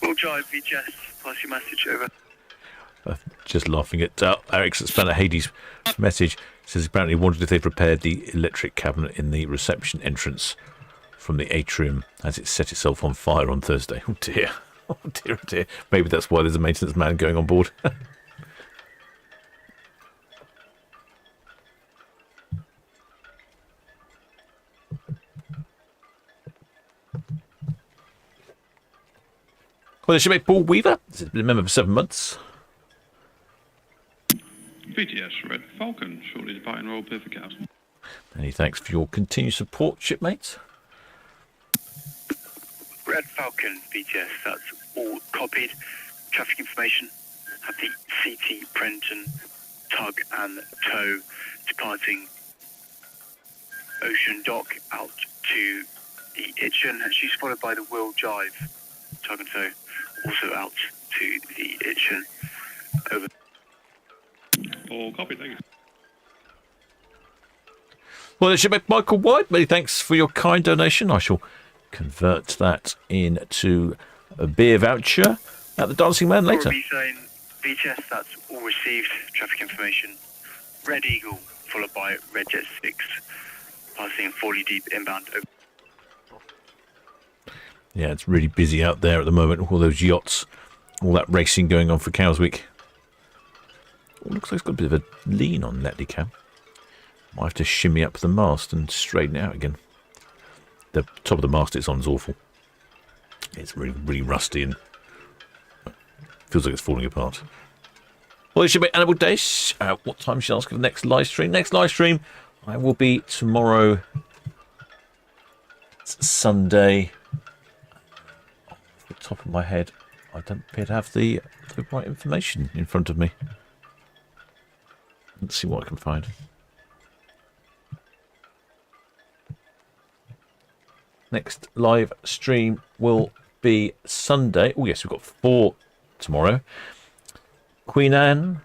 Speaker 9: We'll drive VHS, pass your message, over.
Speaker 2: Just laughing at Eric's Spanner Hades' message. Says apparently wondered if they've repaired the electric cabinet in the reception entrance from the atrium as it set itself on fire on Thursday. Oh dear. Oh dear, oh dear. Maybe that's why there's a maintenance man going on board. Well, they should make Paul Weaver. He's been a member for 7 months.
Speaker 11: VTS Red Falcon, shortly departing Royal Perfect House.
Speaker 2: Many thanks for your continued support, shipmates.
Speaker 9: Red Falcon, VTS, that's all copied. Traffic information, have the CT Brenton tug and tow departing Ocean Dock out to the Itchen, and she's followed by the Will Jive tug and tow, also out to the Itchen. Over.
Speaker 11: All copy, thank you.
Speaker 2: Well, it should be Michael White. Many thanks for your kind donation. I shall convert that into a beer voucher at the Dancing Man later.
Speaker 9: VHS, that's all received. Traffic information. Red Eagle, followed by Red Jet 6, passing 40 deep inbound. Over.
Speaker 2: Yeah, it's really busy out there at the moment. All those yachts, all that racing going on for Cows Week. Oh, looks like it's got a bit of a lean on Netley Cam. Might have to shimmy up the mast and straighten it out again. The top of the mast it's on is awful. It's really, really rusty and feels like it's falling apart. Well, it should be Animal Days. What time should I ask for the next live stream? Next live stream, I will be tomorrow. It's Sunday. Off the top of my head, I don't appear to have the right information in front of me. Let's see what I can find. Next live stream will be Sunday. Oh, yes, we've got 4 tomorrow. Queen Anne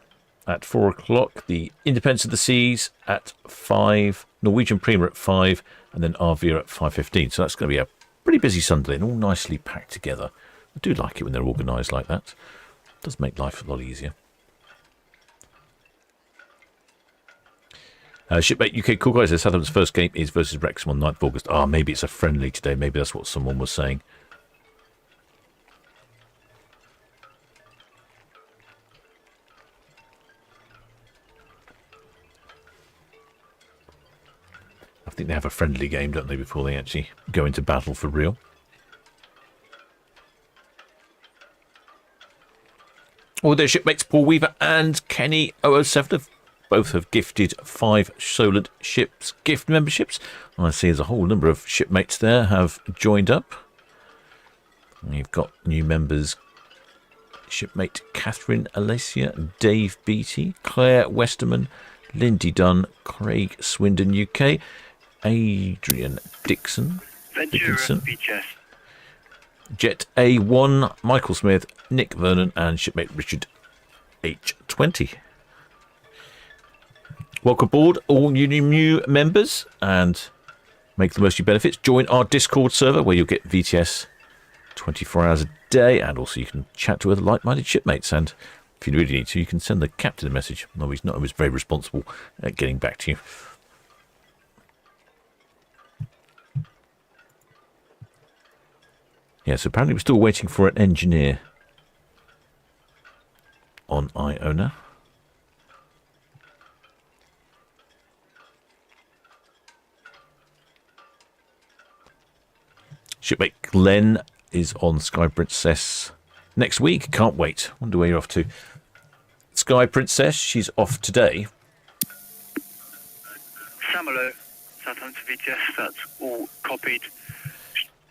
Speaker 2: at 4 o'clock. The Independence of the Seas at 5. Norwegian Prima at 5. And then Arvia at 5:15. So that's going to be a pretty busy Sunday and all nicely packed together. I do like it when they're organised like that. It does make life a lot easier. Shipmate UK Cool Guys says Southampton's first game is versus Wrexham on 9th of August. Ah, maybe it's a friendly today. Maybe that's what someone was saying. I think they have a friendly game, don't they, before they actually go into battle for real. All their shipmates Paul Weaver and Kenny 007 both have gifted 5 Solent Ships gift memberships. I see there's a whole number of shipmates there have joined up. You've got new members: shipmate Catherine Alacia, Dave Beattie, Claire Westerman, Lindy Dunn, Craig Swindon UK, Adrian Dixon,
Speaker 9: Ventura, VHS.
Speaker 2: Jet A1, Michael Smith, Nick Vernon, and shipmate Richard H20. Welcome aboard, all new members, and make the most of your benefits. Join our Discord server where you'll get VTS 24 hours a day, and also you can chat to other like-minded shipmates. And if you really need to, you can send the captain a message. No, he's not always very responsible at getting back to you. Yeah, so apparently we're still waiting for an engineer on Iona. Shipmate Glenn is on Sky Princess next week. Can't wait. Wonder where you're off to. Sky Princess, she's off today.
Speaker 9: Samuel, Southampton VTS, that's all copied.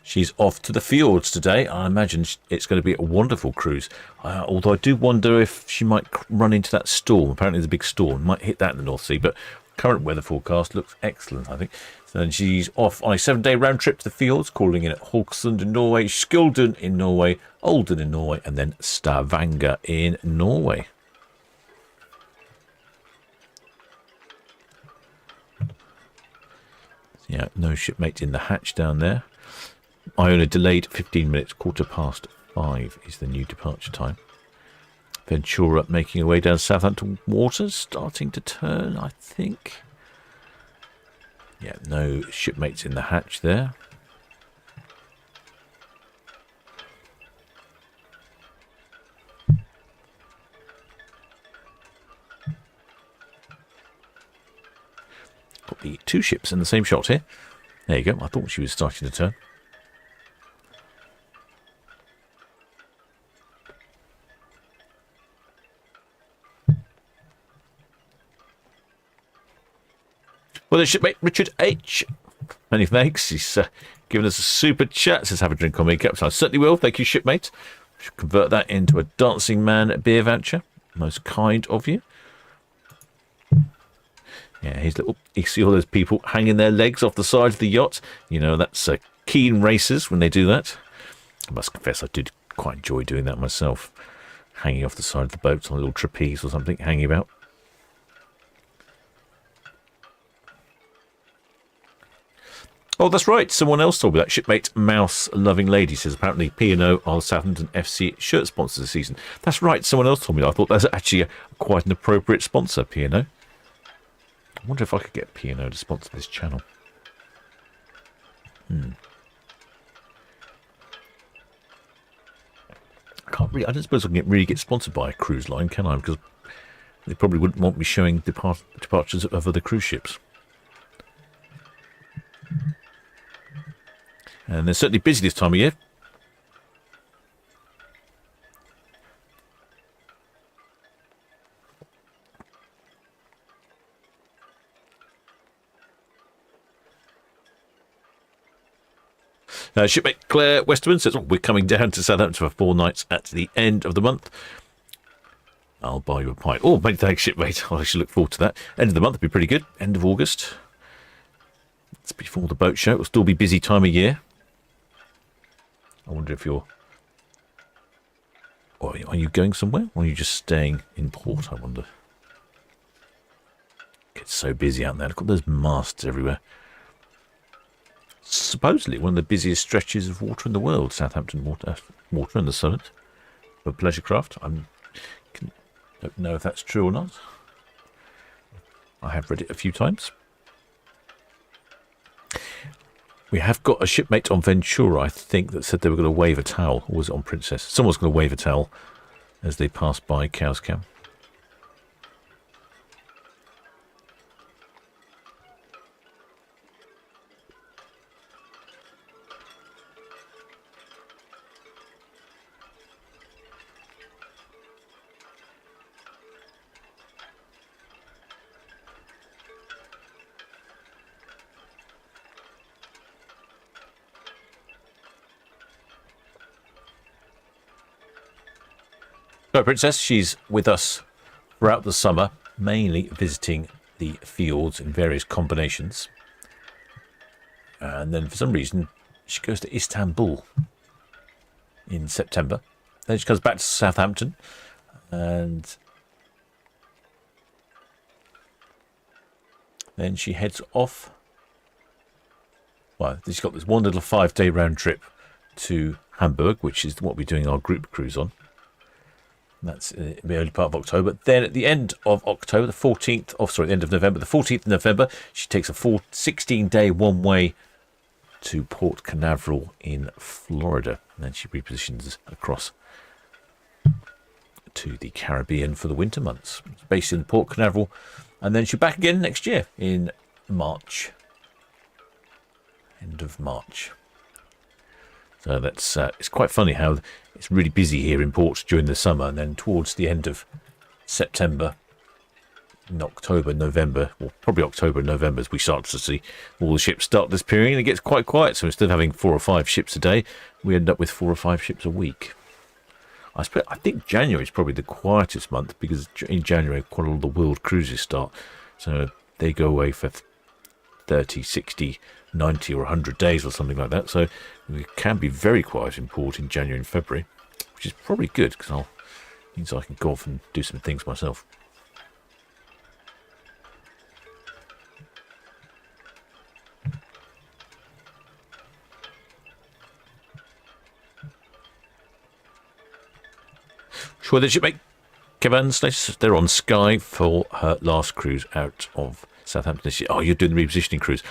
Speaker 2: She's off to the fjords today. I imagine it's going to be a wonderful cruise. Although I do wonder if she might run into that storm. Apparently there's a big storm. Might hit that in the North Sea, but current weather forecast looks excellent, I think. So then she's off on a 7-day round trip to the fjords, calling in at Haugesund in Norway, Skjolden in Norway, Olden in Norway, and then Stavanger in Norway. Yeah, no shipmate in the hatch down there. Iona delayed 15 minutes, 5:15 is the new departure time. Ventura making her way down Southampton waters, starting to turn, I think. Yeah, no shipmates in the hatch there. Got the two ships in the same shot here. There you go. I thought she was starting to turn. Well, the shipmate Richard H. Many thanks. He's given us a super chat. Says, have a drink on me, Captain. I certainly will. Thank you, shipmate. Should convert that into a Dancing Man beer voucher. Most kind of you. Yeah, he's little. You see all those people hanging their legs off the side of the yacht. You know, that's keen racers when they do that. I must confess, I did quite enjoy doing that myself. Hanging off the side of the boat on a little trapeze or something, hanging about. Oh, that's right. Someone else told me that. Shipmate Mouse Loving Lady says apparently P&O are Southampton FC shirt sponsors this season. That's right. Someone else told me that. I thought that's actually quite an appropriate sponsor, P&O. I wonder if I could get P&O to sponsor this channel. I don't suppose I can really get sponsored by a cruise line, can I? Because they probably wouldn't want me showing departures of other cruise ships. And they're certainly busy this time of year. Shipmate Claire Westerman says, we're coming down to Southampton for 4 nights at the end of the month. I'll buy you a pint. Oh, many thanks, shipmate. I should look forward to that. End of the month will be pretty good. End of August. It's before the boat show. It'll still be busy time of year. I wonder if you're... Or are you going somewhere? Or are you just staying in port, I wonder? It's so busy out there. Look at those masts everywhere. Supposedly one of the busiest stretches of water in the world, Southampton water and the Solent, for pleasure craft. I don't know if that's true or not. I have read it a few times. We have got a shipmate on Ventura, I think, that said they were going to wave a towel. Or was it on Princess? Someone's going to wave a towel as they pass by Cow's Cow. So Princess, she's with us throughout the summer, mainly visiting the fjords in various combinations. And then for some reason, she goes to Istanbul in September. Then she comes back to Southampton. And then she heads off. Well, she's got this one little 5-day round trip to Hamburg, which is what we're doing our group cruise on. That's in the early part of October. Then at the end of October, the end of November, the 14th of November, she takes a 16-day one-way to Port Canaveral in Florida. And then she repositions across to the Caribbean for the winter months. It's based in Port Canaveral, and then she'll be back again next year in March. End of March. So that's it's quite funny how it's really busy here in port during the summer, and then towards the end of September, in October, November, or probably October and November, as we start to see all the ships start disappearing, and it gets quite quiet. So instead of having 4 or 5 ships a day, we end up with 4 or 5 ships a week. I think January is probably the quietest month, because in January quite a lot of the world cruises start. So they go away for 30, 60, 90 or 100 days or something like that. So it can be very quiet in port in January and February, which is probably good, because means I can go off and do some things myself. Sure, the shipmate Kevin status, they're on Sky for her last cruise out of Southampton this year. Oh, you're doing the repositioning cruise.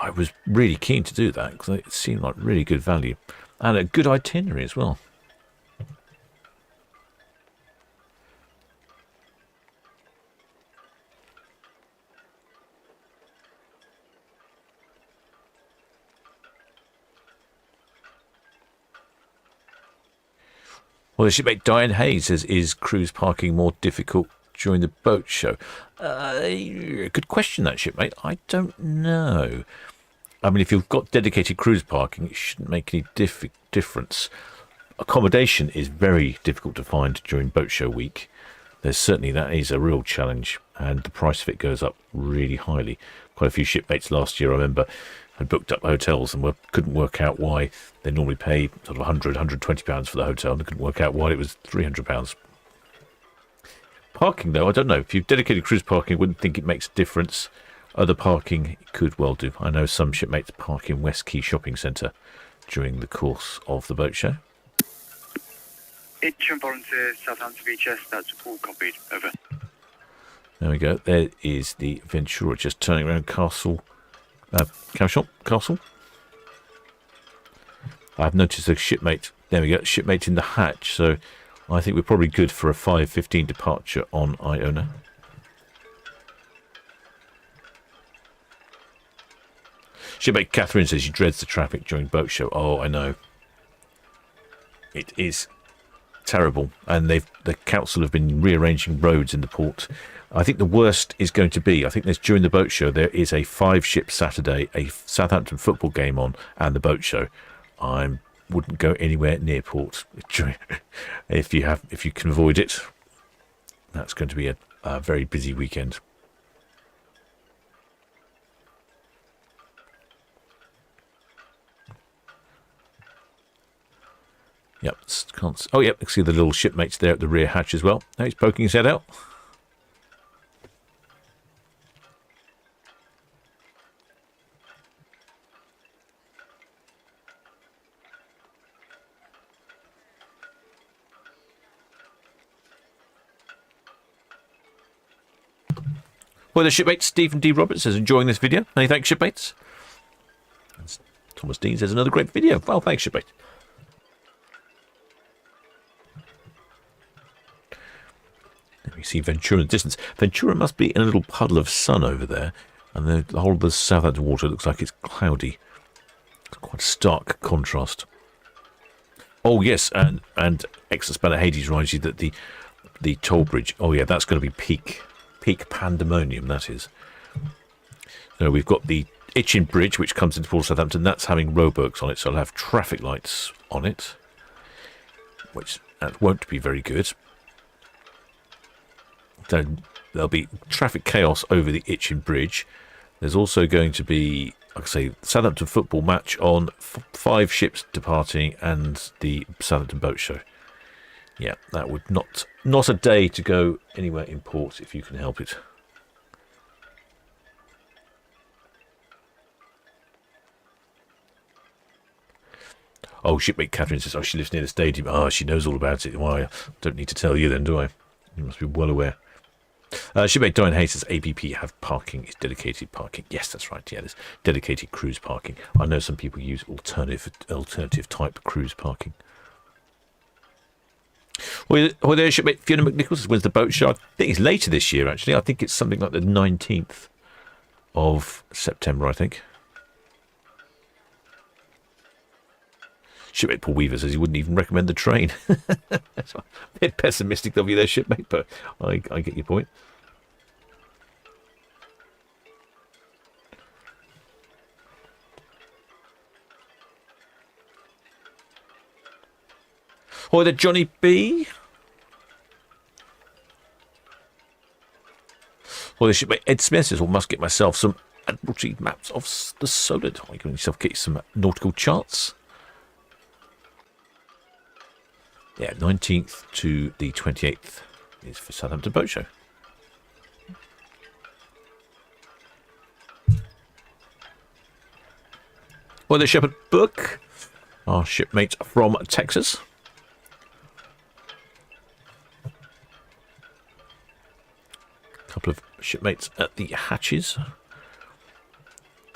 Speaker 2: I was really keen to do that because it seemed like really good value and a good itinerary as well. Well, the shipmate Diane Hayes says, is cruise parking more difficult during the boat show? Good question, that, shipmate. I don't know. I mean, if you've got dedicated cruise parking, it shouldn't make any difference. Accommodation is very difficult to find during boat show week. That is a real challenge, and the price of it goes up really highly. Quite a few shipmates last year, I remember, had booked up hotels and couldn't work out why they normally pay sort of £100, £120 for the hotel, and they couldn't work out why it was £300. Parking, though, I don't know. If you've dedicated cruise parking, I wouldn't think it makes a difference. Other parking could well do. I know some shipmates park in West Quay Shopping Centre during the course of the boat show.
Speaker 9: Itch and volunteer, Southampton VHS, that's all copied. Over.
Speaker 2: There we go. There is the Ventura just turning around Castle. I've noticed a shipmate. There we go. Shipmate in the hatch. So I think we're probably good for a 5:15 departure on Iona. Shipmate Catherine says she dreads the traffic during boat show. Oh, I know. It is terrible, and the council have been rearranging roads in the port. I think the worst is going to be, during the boat show there is a 5-ship Saturday, a Southampton football game on, and the boat show. I wouldn't go anywhere near port if you can avoid it. That's going to be a very busy weekend. Yep, oh yep, I can see the little shipmates there at the rear hatch as well. Now he's poking his head out. Well, the shipmate Stephen D. Roberts says, enjoying this video. Many thanks, shipmates. And Thomas Dean says, another great video. Well, thanks, shipmate. There we see Ventura in the distance. Ventura must be in a little puddle of sun over there, and the whole of the Southampton water looks like it's cloudy. It's quite a stark contrast. Oh, yes, and Excellent Spanner Hades reminds you that the toll bridge, oh yeah, that's going to be peak pandemonium, that is. So we've got the Itchin Bridge, which comes into Port Southampton. That's having rowboats on it, so it'll have traffic lights on it, which that won't be very good. Then there'll be traffic chaos over the Itchin Bridge. There's also going to be, like I say, Southampton football match on, 5 ships departing, and the Southampton boat show. Yeah, that would not a day to go anywhere in port if you can help it. Oh, shipmate Catherine says, she lives near the stadium. Oh, she knows all about it. Well, I don't need to tell you then, do I? You must be well aware. Shipmate Diane Hayes says, ABP have parking, is dedicated parking. Yes, that's right. Yeah, there's dedicated cruise parking. I know some people use alternative type cruise parking. Well, their shipmate Fiona McNichols wins the boat show. I think it's later this year, actually. I think it's something like the 19th of September, I think. Shipmate Paul Weaver says he wouldn't even recommend the train. That's a bit pessimistic of you there, shipmate, but I get your point. Or the Johnny B. Or the shipmate Ed Smith says, well, must get myself some Admiralty maps of the Solent. You can yourself get some nautical charts. Yeah, 19th to the 28th is for Southampton Boat Show. Well, the Shepherd Book, our shipmate from Texas. A couple of shipmates at the hatches.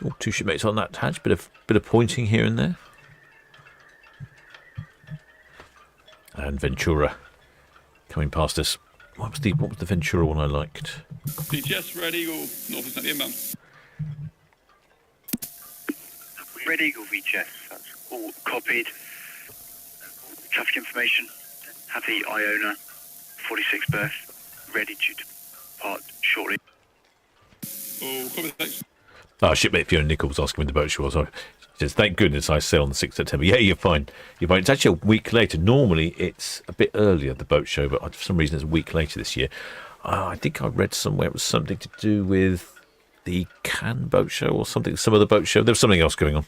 Speaker 2: Oh, two shipmates on that hatch. Bit of pointing here and there. And Ventura coming past us. What was the Ventura one I liked?
Speaker 11: BTS, Red Eagle, North East inbound.
Speaker 9: Red Eagle VHS, that's all copied. Traffic information. Have the Iona 46 berth ready to depart shortly.
Speaker 11: Oh, copy, thanks.
Speaker 2: Oh, shipmate Fiona Nichols asking when the boat show was. She says, thank goodness I sail on the 6th of September. Yeah, you're fine. You're fine. It's actually a week later. Normally it's a bit earlier, the boat show, but for some reason it's a week later this year. I think I read somewhere it was something to do with the Cannes boat show or something, some other boat show. There was something else going on.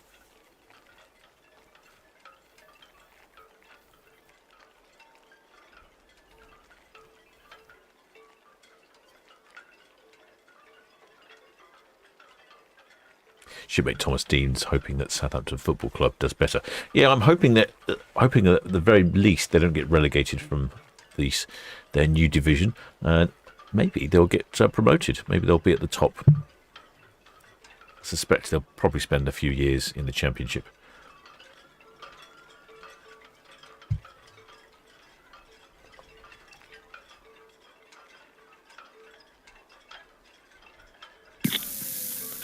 Speaker 2: Shipmate Thomas Dean's hoping that Southampton Football Club does better. Yeah, I'm hoping that at the very least they don't get relegated from their new division. Maybe they'll get promoted. Maybe they'll be at the top. I suspect they'll probably spend a few years in the Championship.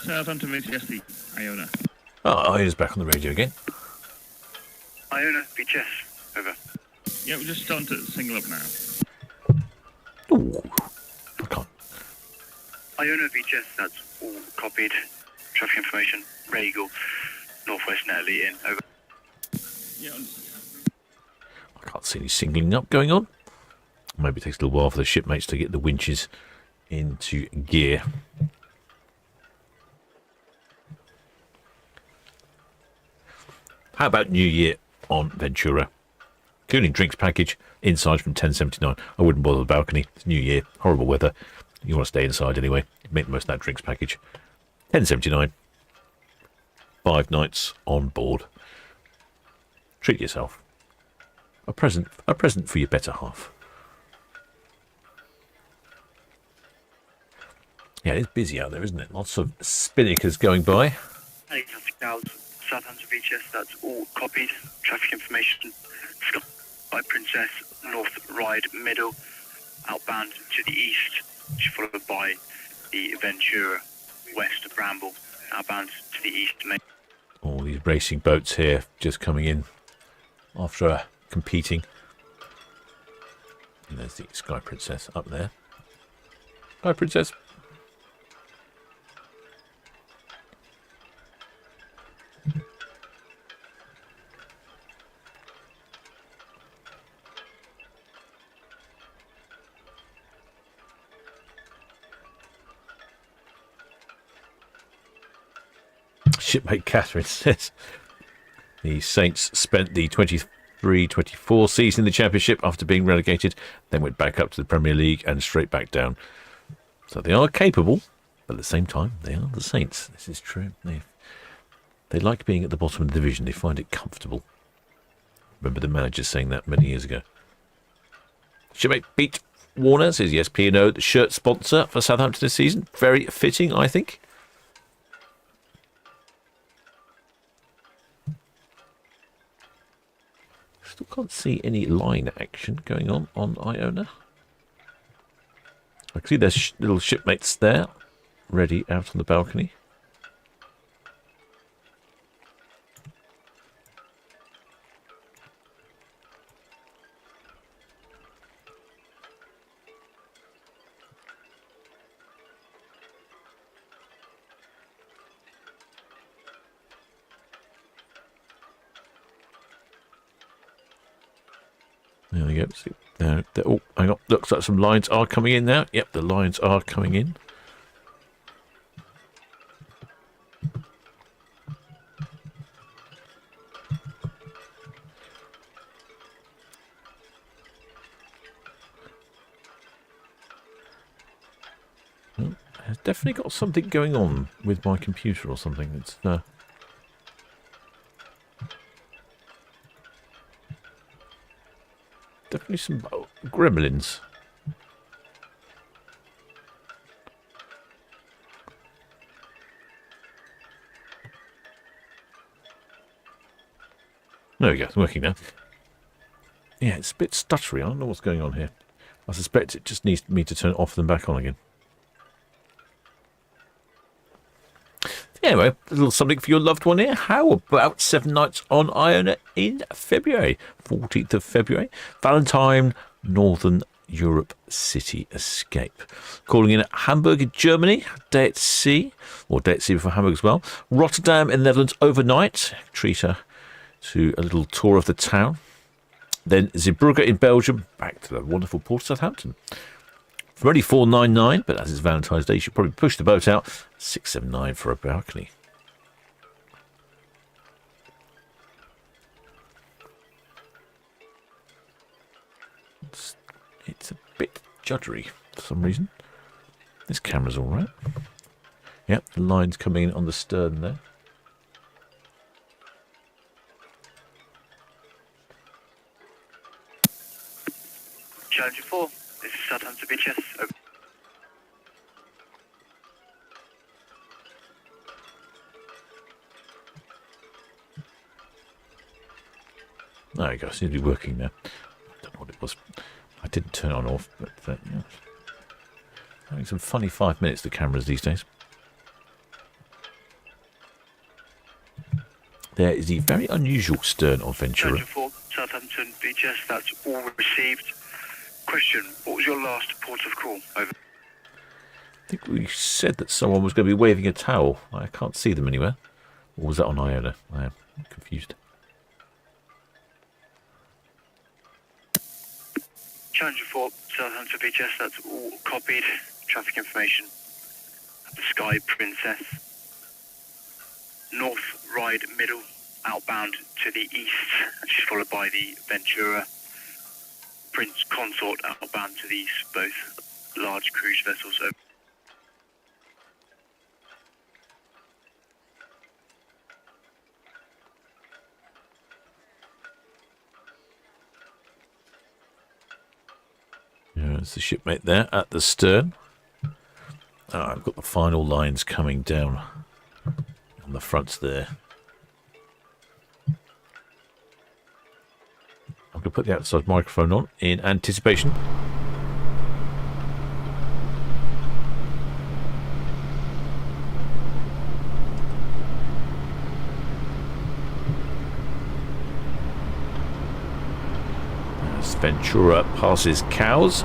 Speaker 3: Southampton VTS, Iona.
Speaker 2: Oh, Iona's back on the radio again.
Speaker 9: Iona, VHS, over.
Speaker 3: Yeah, we're just starting to single up now.
Speaker 2: Ooh, I can't.
Speaker 9: Iona VHS, that's all copied. Traffic information, Red Eagle, Northwest Natalie in, over.
Speaker 3: Yeah.
Speaker 2: I can't see any singling up going on. Maybe it takes a little while for the shipmates to get the winches into gear. How about New Year on Ventura? Including drinks package, inside from 10.79. I wouldn't bother the balcony. It's New Year, horrible weather. You want to stay inside anyway. Make the most of that drinks package. 10.79. 5 nights on board. Treat yourself. A present for your better half. Yeah, it's busy out there, isn't it? Lots of spinnakers going by.
Speaker 9: Southampton VHS, that's all copied. Traffic information, Sky Princess, North Ride Middle, outbound to the east, followed by the Ventura, west of Bramble, outbound to the east.
Speaker 2: All these racing boats here just coming in after competing. And there's the Sky Princess up there. Sky Princess. Shipmate Catherine says the Saints spent the 23-24 season in the Championship after being relegated, then went back up to the Premier League and straight back down. So they are capable, but at the same time, they are the Saints. This is true. They like being at the bottom of the division. They find it comfortable. Remember the manager saying that many years ago. Shipmate Pete Warner says, yes, P&O, the shirt sponsor for Southampton this season. Very fitting, I think. Still can't see any line action going on Iona. I can see there's little shipmates there, ready out on the balcony. There we go. See, oh, hang on. Looks like some lines are coming in now. Yep, the lines are coming in. Well, I've definitely got something going on with my computer or something. It's definitely some gremlins. There we go, it's working now. Yeah, it's a bit stuttery. I don't know what's going on here. I suspect it just needs me to turn it off and back on again. Anyway, a little something for your loved one here. How about 7 nights on Iona in February? 14th of February. Valentine, Northern Europe City Escape. Calling in at Hamburg, Germany. Day at sea. Or day at sea before Hamburg as well. Rotterdam in the Netherlands overnight. Treat her to a little tour of the town. Then Zeebrugge in Belgium. Back to the wonderful port of Southampton. For only $4.99, but as it's Valentine's Day, you should probably push the boat out. $6.79 for a balcony. It's a bit juddery for some reason. This camera's all right. Yep, the line's coming in on the stern there.
Speaker 9: Challenger 4, this is Southampton Beaches. Over.
Speaker 2: There you go, seems to be working now. I don't know what it was. I didn't turn it on off, but yeah. Having some funny 5 minutes, the cameras these days. There is the very unusual stern of Ventura.
Speaker 9: Challenger 4, Southampton Beaches, that's all received. Question, what was your last port of call? Over.
Speaker 2: I think we said that someone was going to be waving a towel. I can't see them anywhere. Or was that on Iona? I am confused.
Speaker 9: Challenger 4, Southampton Beaches, that's all copied. Traffic information. The Sky Princess. North Ride Middle, outbound to the east. She's followed by the Ventura. Prince Consort outbound to the east, both large cruise vessels. Over.
Speaker 2: Yeah, there's the shipmate there at the stern. Oh, I've got the final lines coming down on the fronts there. I'm going to put the outside microphone on in anticipation. As Ventura passes Cows.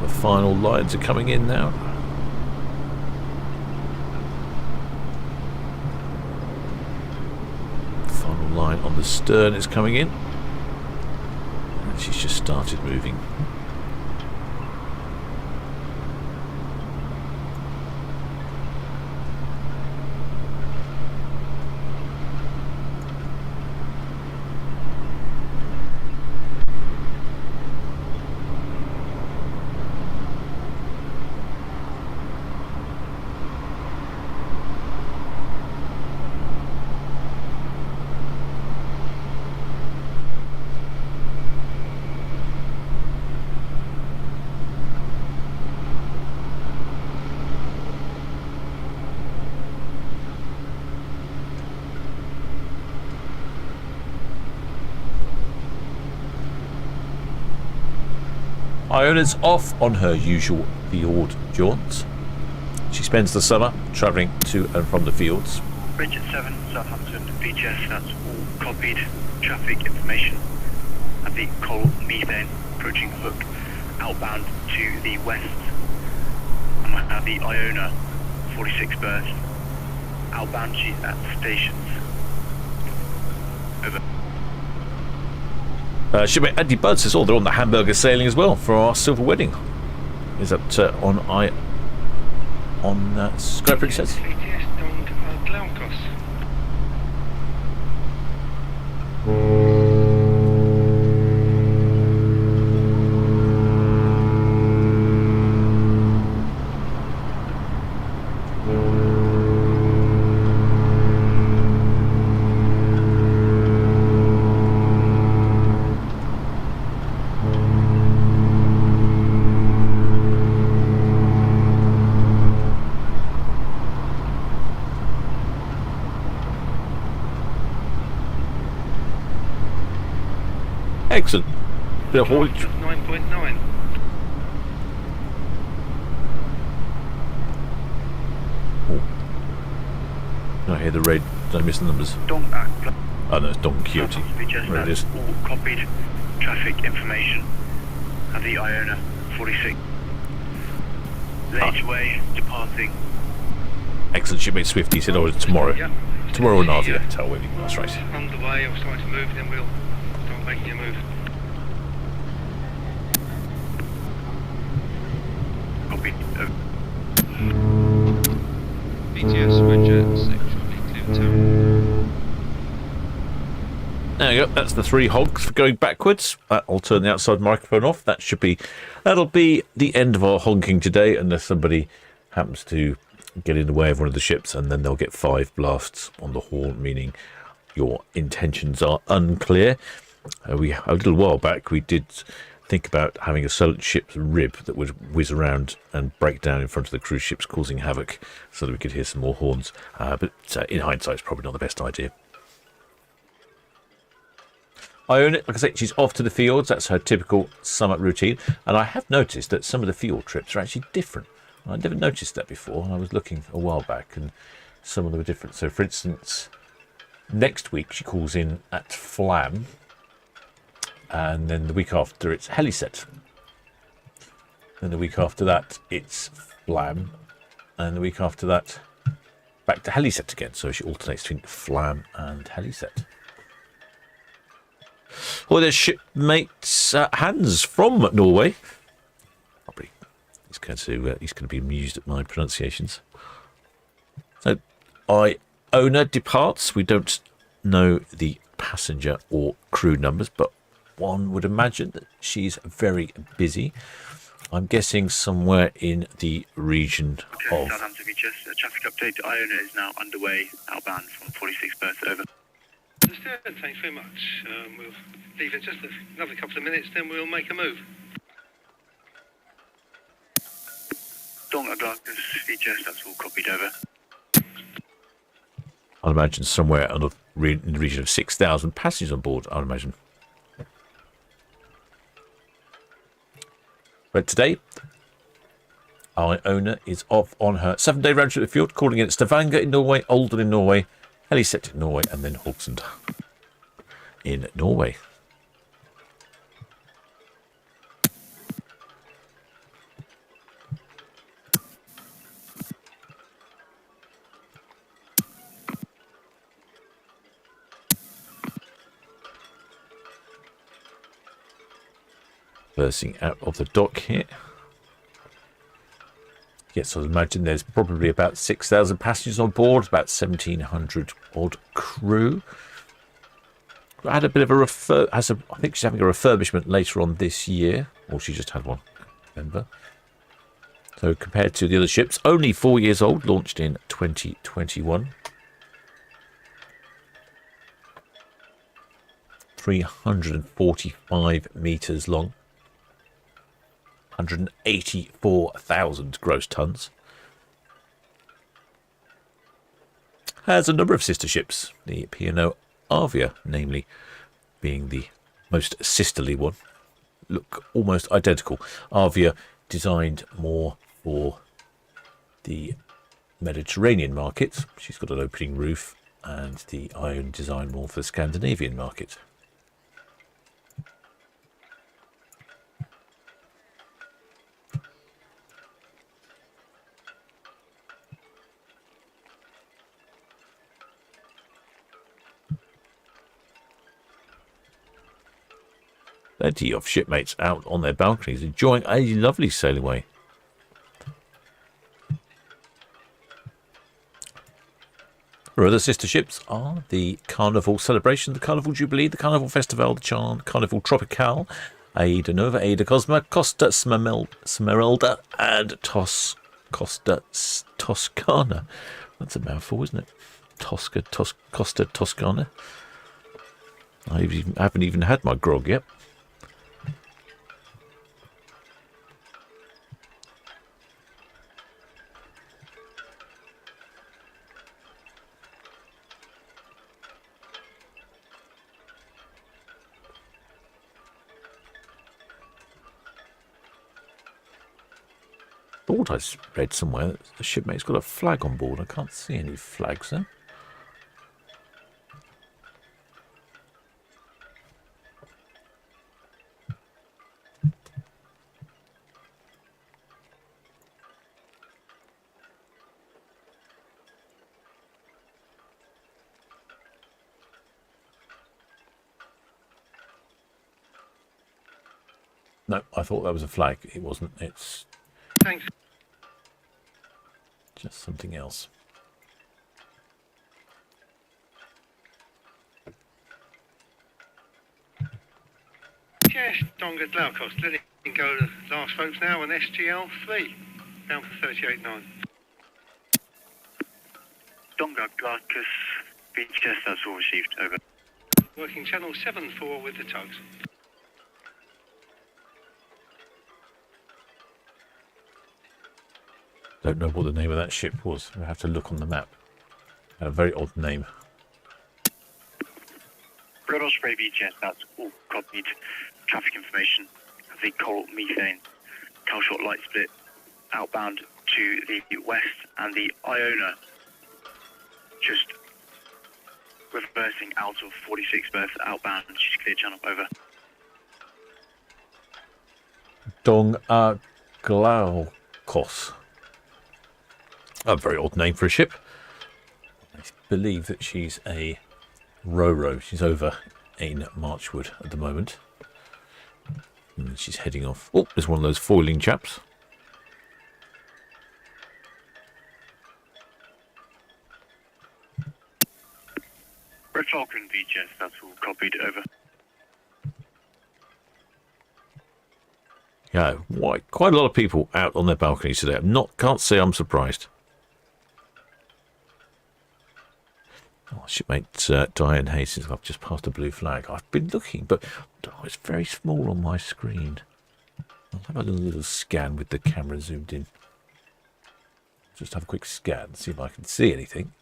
Speaker 2: The final lines are coming in now. Line on the stern is coming in, and she's just started moving. Iona's off on her usual field jaunt. She spends the summer travelling to and from the fields.
Speaker 9: Richard 7, Southampton, BGS, that's all copied. Traffic information at the coal methane approaching hook outbound to the west. And I have the Iona 46 berth outbound, she's at stations. Over.
Speaker 2: Shipmate Andy Budd says, oh, they're on the Hamburger sailing as well for our silver wedding. Is that on Sky Princess? Excellent. Bit of haulage.
Speaker 6: 9.9.
Speaker 2: I hear the raid. Did I miss the numbers? Oh no, it's Don Quixote. Where it is.
Speaker 9: All copied traffic information at the Iona 46. Late way departing.
Speaker 2: Excellent. Shipmate Swifty said, oh, it's tomorrow.
Speaker 6: Yeah.
Speaker 2: Tomorrow in Navia. Town Quay. That's right.
Speaker 6: Underway, or starting to move, then we'll start making a move.
Speaker 9: Copied.
Speaker 6: BTS, Roger, sexually clear town.
Speaker 2: There you go. That's the 3 hogs for going backwards. I'll turn the outside microphone off. That'll be the end of our honking today, unless somebody happens to get in the way of one of the ships, and then they'll get 5 blasts on the horn, meaning your intentions are unclear. A little while back, we did think about having a Solent Ships rib that would whiz around and break down in front of the cruise ships, causing havoc, so that we could hear some more horns. But in hindsight, it's probably not the best idea. Iona, like I say, she's off to the fields. That's her typical summer routine. And I have noticed that some of the field trips are actually different. I never noticed that before. I was looking a while back, and some of them are different. So, for instance, next week she calls in at Flam, and then the week after it's Heliset. Then the week after that it's Flam, and the week after that back to Heliset again. So she alternates between Flam and Heliset. Well, there's shipmates Hans from Norway. Probably he's going to be amused at my pronunciations. So Iona departs. We don't know the passenger or crew numbers, but one would imagine that she's very busy. I'm guessing somewhere in the region of...
Speaker 9: Southampton, just a traffic update. Iona is now underway, outbound from 46 berth, over.
Speaker 6: Understood, thanks very much. We'll leave it just another couple of minutes, then we'll make a move.
Speaker 9: Donga Glasgow, feature, that's all copied, over.
Speaker 2: I'd imagine somewhere in the region of 6,000 passengers on board, I'd imagine. But today, Iona is off on her 7-day round trip to the field, calling in at Stavanger in Norway, Olden in Norway, Heliset in Norway, and then Haugesund in Norway. Bursting out of the dock here. Yes, I imagine there's probably about 6,000 passengers on board, about 1,700 odd crew. I had a bit of a I think she's having a refurbishment later on this year, or she just had one, remember. So compared to the other ships, only 4 years old, launched in 2021. 345 metres long. 184,000 gross tons. Has a number of sister ships, the P&O Avia, namely, being the most sisterly one. look almost identical. Avia designed more for the Mediterranean market. She's got an opening roof, and the Iona design more for the Scandinavian market. Plenty of shipmates out on their balconies enjoying a lovely sail away. Our other sister ships are the Carnival Celebration, the Carnival Jubilee, the Carnival Festival, the Carnival Tropical, Aida Nova, Aida Cosma, Costa Smeralda, and Costa Toscana. That's a mouthful, isn't it? Costa Toscana. I haven't even had my grog yet. Thought I read somewhere that the shipmate's got a flag on board. I can't see any flags there. No, I thought that was a flag. It wasn't. It's
Speaker 6: Thanks.
Speaker 2: just something else.
Speaker 6: Yes, Donga Glaukos, letting go the last folks now on SGL 3, bound for 38.9.
Speaker 9: Donga Glaucus, VHS, that's all received, over.
Speaker 6: Working channel 7-4 with the tugs.
Speaker 2: Don't know what the name of that ship was. I have to look on the map. A very odd name.
Speaker 9: Red Osprey VHS, that's all copied. Traffic information, the Coral Methane, Calshot Light Split, outbound to the west, and the Iona just reversing out of 46 berth outbound. She's clear channel, over.
Speaker 2: Dong Glaukos. A very odd name for a ship. I believe that she's a Ro-Ro. She's over in Marchwood at the moment. And she's heading off. Oh, there's one of those foiling chaps.
Speaker 9: Red Falcon VHS, that's all copied, over.
Speaker 2: Yeah, quite a lot of people out on their balconies today. Can't say I'm surprised. Oh, shipmate Diane Hastings, I've just passed a blue flag. I've been looking, but it's very small on my screen. I'll have a little scan with the camera zoomed in. Just have a quick scan, see if I can see anything.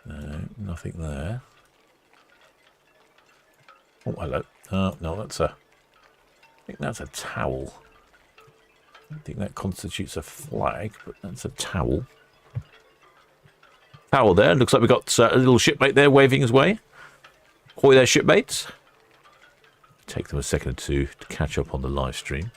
Speaker 2: No, nothing there. Oh, hello. No, I think that's a towel. I don't think that constitutes a flag, but that's a towel. Towel there. Looks like we've got a little shipmate there waving his way. Ahoy there, shipmates. Take them a second or two to catch up on the live stream.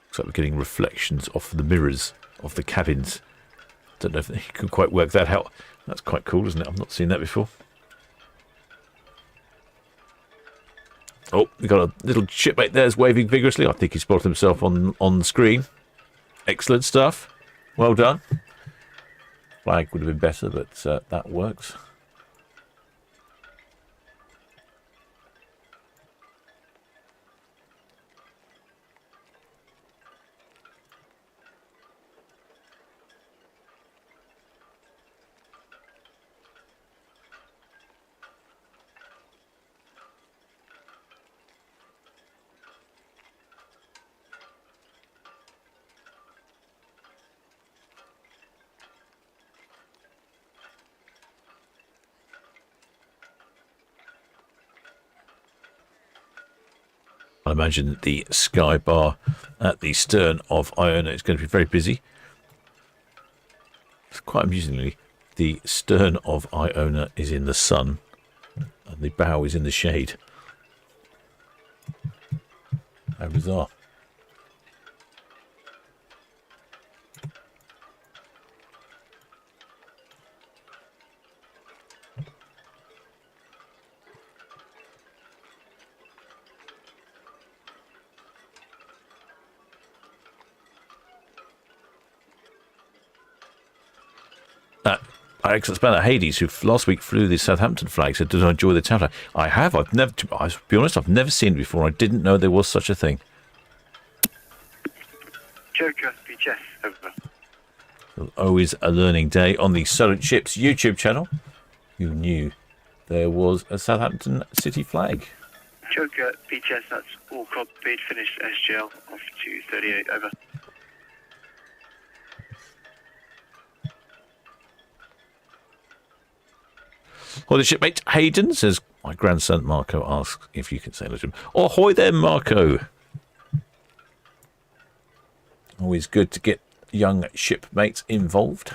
Speaker 2: Looks like we're getting reflections off the mirrors of the cabins. Don't know if you can quite work that out. That's quite cool, isn't it? I've not seen that before. Oh, we've got a little shipmate there's waving vigorously. I think he spotted himself on the screen. Excellent stuff. Well done. Flag would have been better, but that works. imagine that the sky bar at the stern of Iona is going to be very busy. Quite amusingly, the stern of Iona is in the sun and the bow is in the shade. How bizarre. Excellent spanner Hades, who last week flew the Southampton flag, said, "Did I enjoy the town flag?" I have. I've never. I'll be honest. I've never seen it before. I didn't know there was such a thing.
Speaker 9: Joker, VHS, over.
Speaker 2: Always a learning day on the Solent Ships YouTube channel. Who knew there was a Southampton city flag?
Speaker 9: Joker, VHS, that's all copied. Finished SGL off to 38, over.
Speaker 2: Well, the shipmate Hayden says, my grandson Marco asks if you can say hello to him. Oh, ahoy there, Marco. Always good to get young shipmates involved.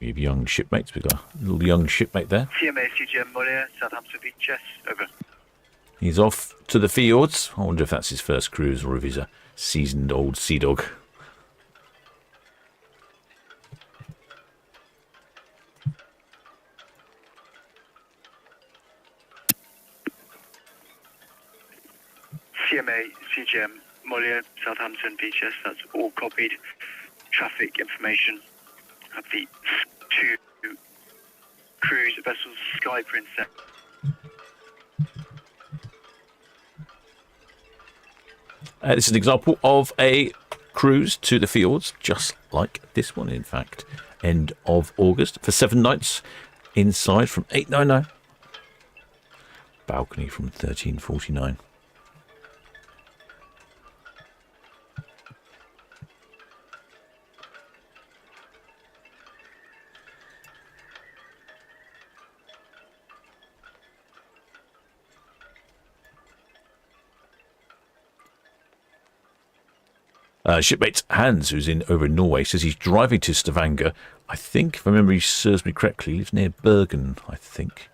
Speaker 2: We have young shipmates. We've got a little young shipmate there.
Speaker 9: CMA CGM Moria, Southampton VHS, over.
Speaker 2: He's off to the fjords. I wonder if that's his first cruise or if he's a seasoned old sea dog.
Speaker 9: CMA CGM Moria, Southampton VHS, that's all copied. Traffic information of the two cruise vessels, Sky Princess.
Speaker 2: This is an example of a cruise to the fjords, just like this one, in fact. End of August for 7 nights. Inside from 899. Balcony from 1349. Shipmate Hans, who's over in Norway, says he's driving to Stavanger. I think, if my memory serves me correctly, he lives near Bergen, I think.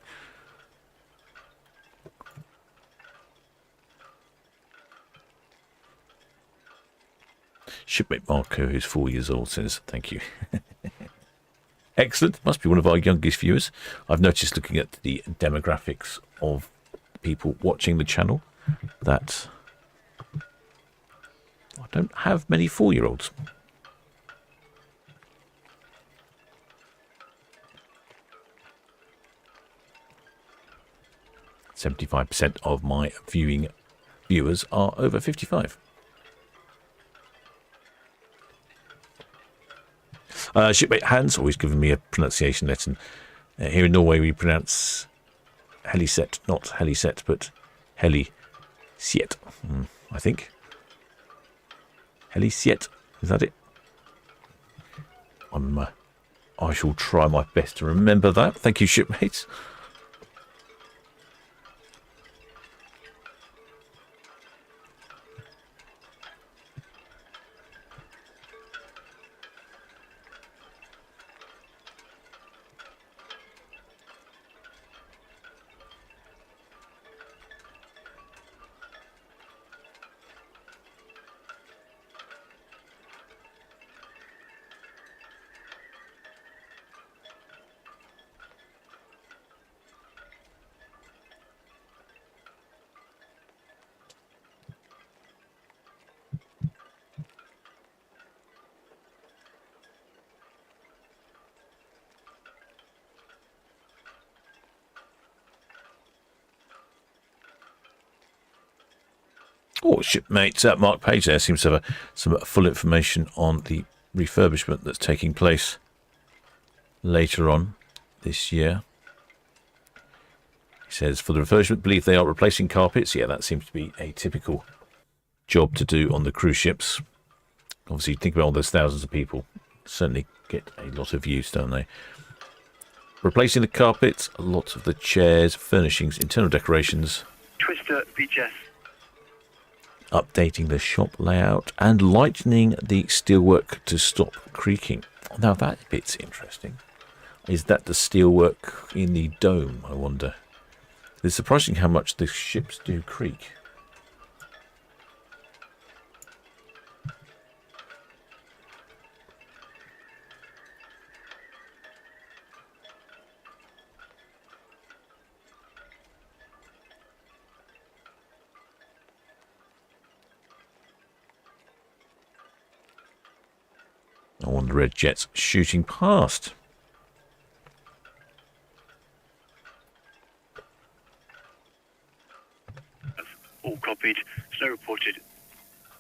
Speaker 2: Shipmate Marco, who's 4 years old, says thank you. Excellent. Must be one of our youngest viewers. I've noticed, looking at the demographics of people watching the channel, that I don't have many 4-year-olds. %75% of my viewers are over 55. Shipmate Hans always giving me a pronunciation lesson. Here in Norway we pronounce Heliset, not Heliset, but Helisiet, I think. Helisiet, is that it? I shall try my best to remember that. Thank you, shipmates. Oh, shipmate Mark Page there seems to have some full information on the refurbishment that's taking place later on this year. He says, for the refurbishment, believe they are replacing carpets. Yeah, that seems to be a typical job to do on the cruise ships. Obviously, think about all those thousands of people. Certainly get a lot of use, don't they? Replacing the carpets, a lot of the chairs, furnishings, internal decorations.
Speaker 9: Twister VHS.
Speaker 2: Updating the shop layout and lightening the steelwork to stop creaking. Now that bit's interesting. Is that the steelwork in the dome, I wonder? It's surprising how much the ships do creak. I wonder red jets shooting past.
Speaker 9: All copied. Snow reported.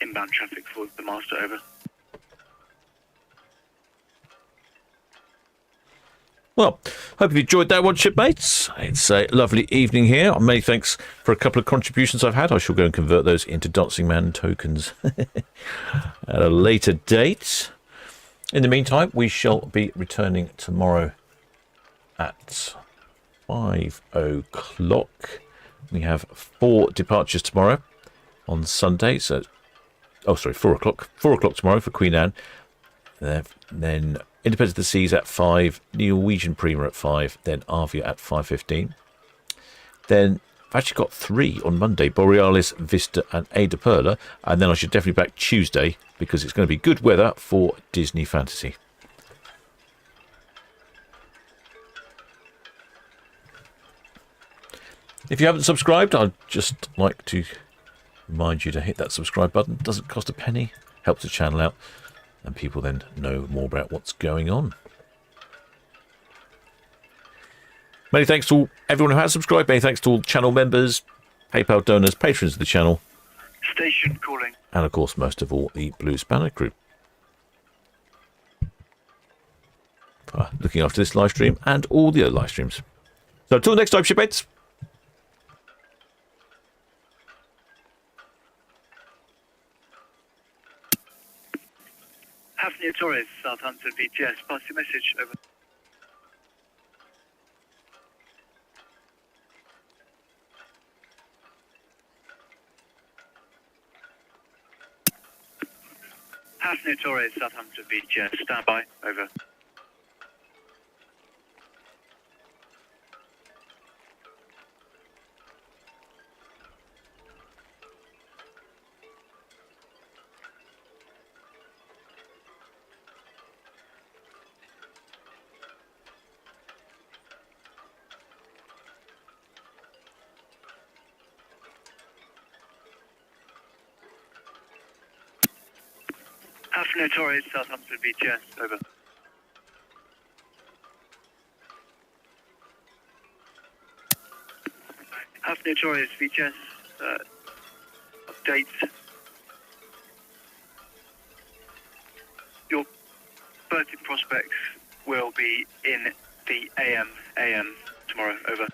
Speaker 9: Inbound traffic for the master, over.
Speaker 2: Well, hope you enjoyed that one, shipmates. It's a lovely evening here. Many thanks for a couple of contributions I've had. I shall go and convert those into Dancing Man tokens at a later date. In the meantime, we shall be returning tomorrow at 5 o'clock. We have 4 departures tomorrow on Sunday. So, 4 o'clock. 4 o'clock tomorrow for Queen Anne. Then Independence of the Seas at 5. Norwegian Prima at 5. Then Avia at 5:15. Then I've actually got 3 on Monday. Borealis, Vista and Ada Perla. And then I should definitely be back Tuesday because it's going to be good weather for Disney Fantasy. If you haven't subscribed, I'd just like to remind you to hit that subscribe button. It doesn't cost a penny, helps the channel out, and people then know more about what's going on. Many thanks to everyone who has subscribed. Many thanks to all channel members, PayPal donors, patrons of the channel.
Speaker 9: Station calling.
Speaker 2: And of course, most of all, the Blue Spanner crew. Looking after this live stream and all the other live streams. So until next time, shipmates.
Speaker 9: Hafnia Torres, Southampton VGS. Pass your message, over. Hafnia Torres, Southampton VGS. Stand by, over. Hafnia Torres, Southampton VGS, over. Hafnia Torres VGS, update. Your berthing prospects will be in the AM tomorrow, over.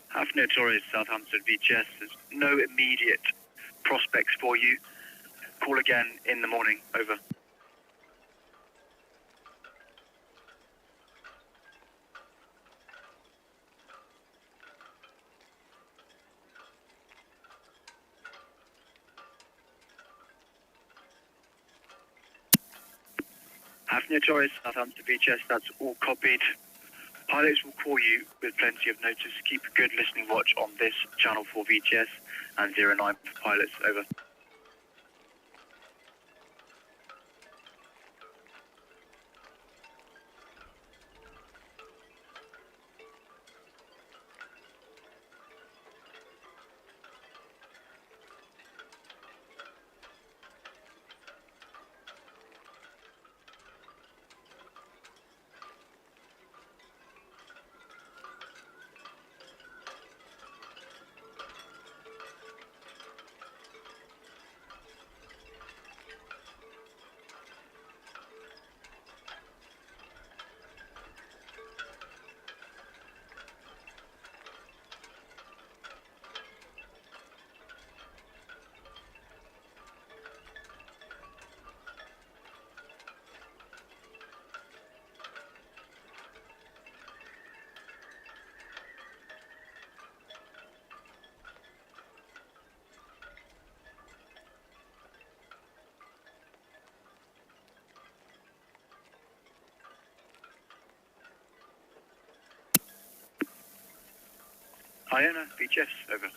Speaker 9: Hafnia Torres, Southampton VGS. There's no immediate prospects for you. Call again in the morning, over. Hafnia Torres, Southampton VGS, that's all copied. Pilots will call you with plenty of notice. Keep a good listening watch on this channel for VGS and 09 for pilots, over. Iona, BHS, over.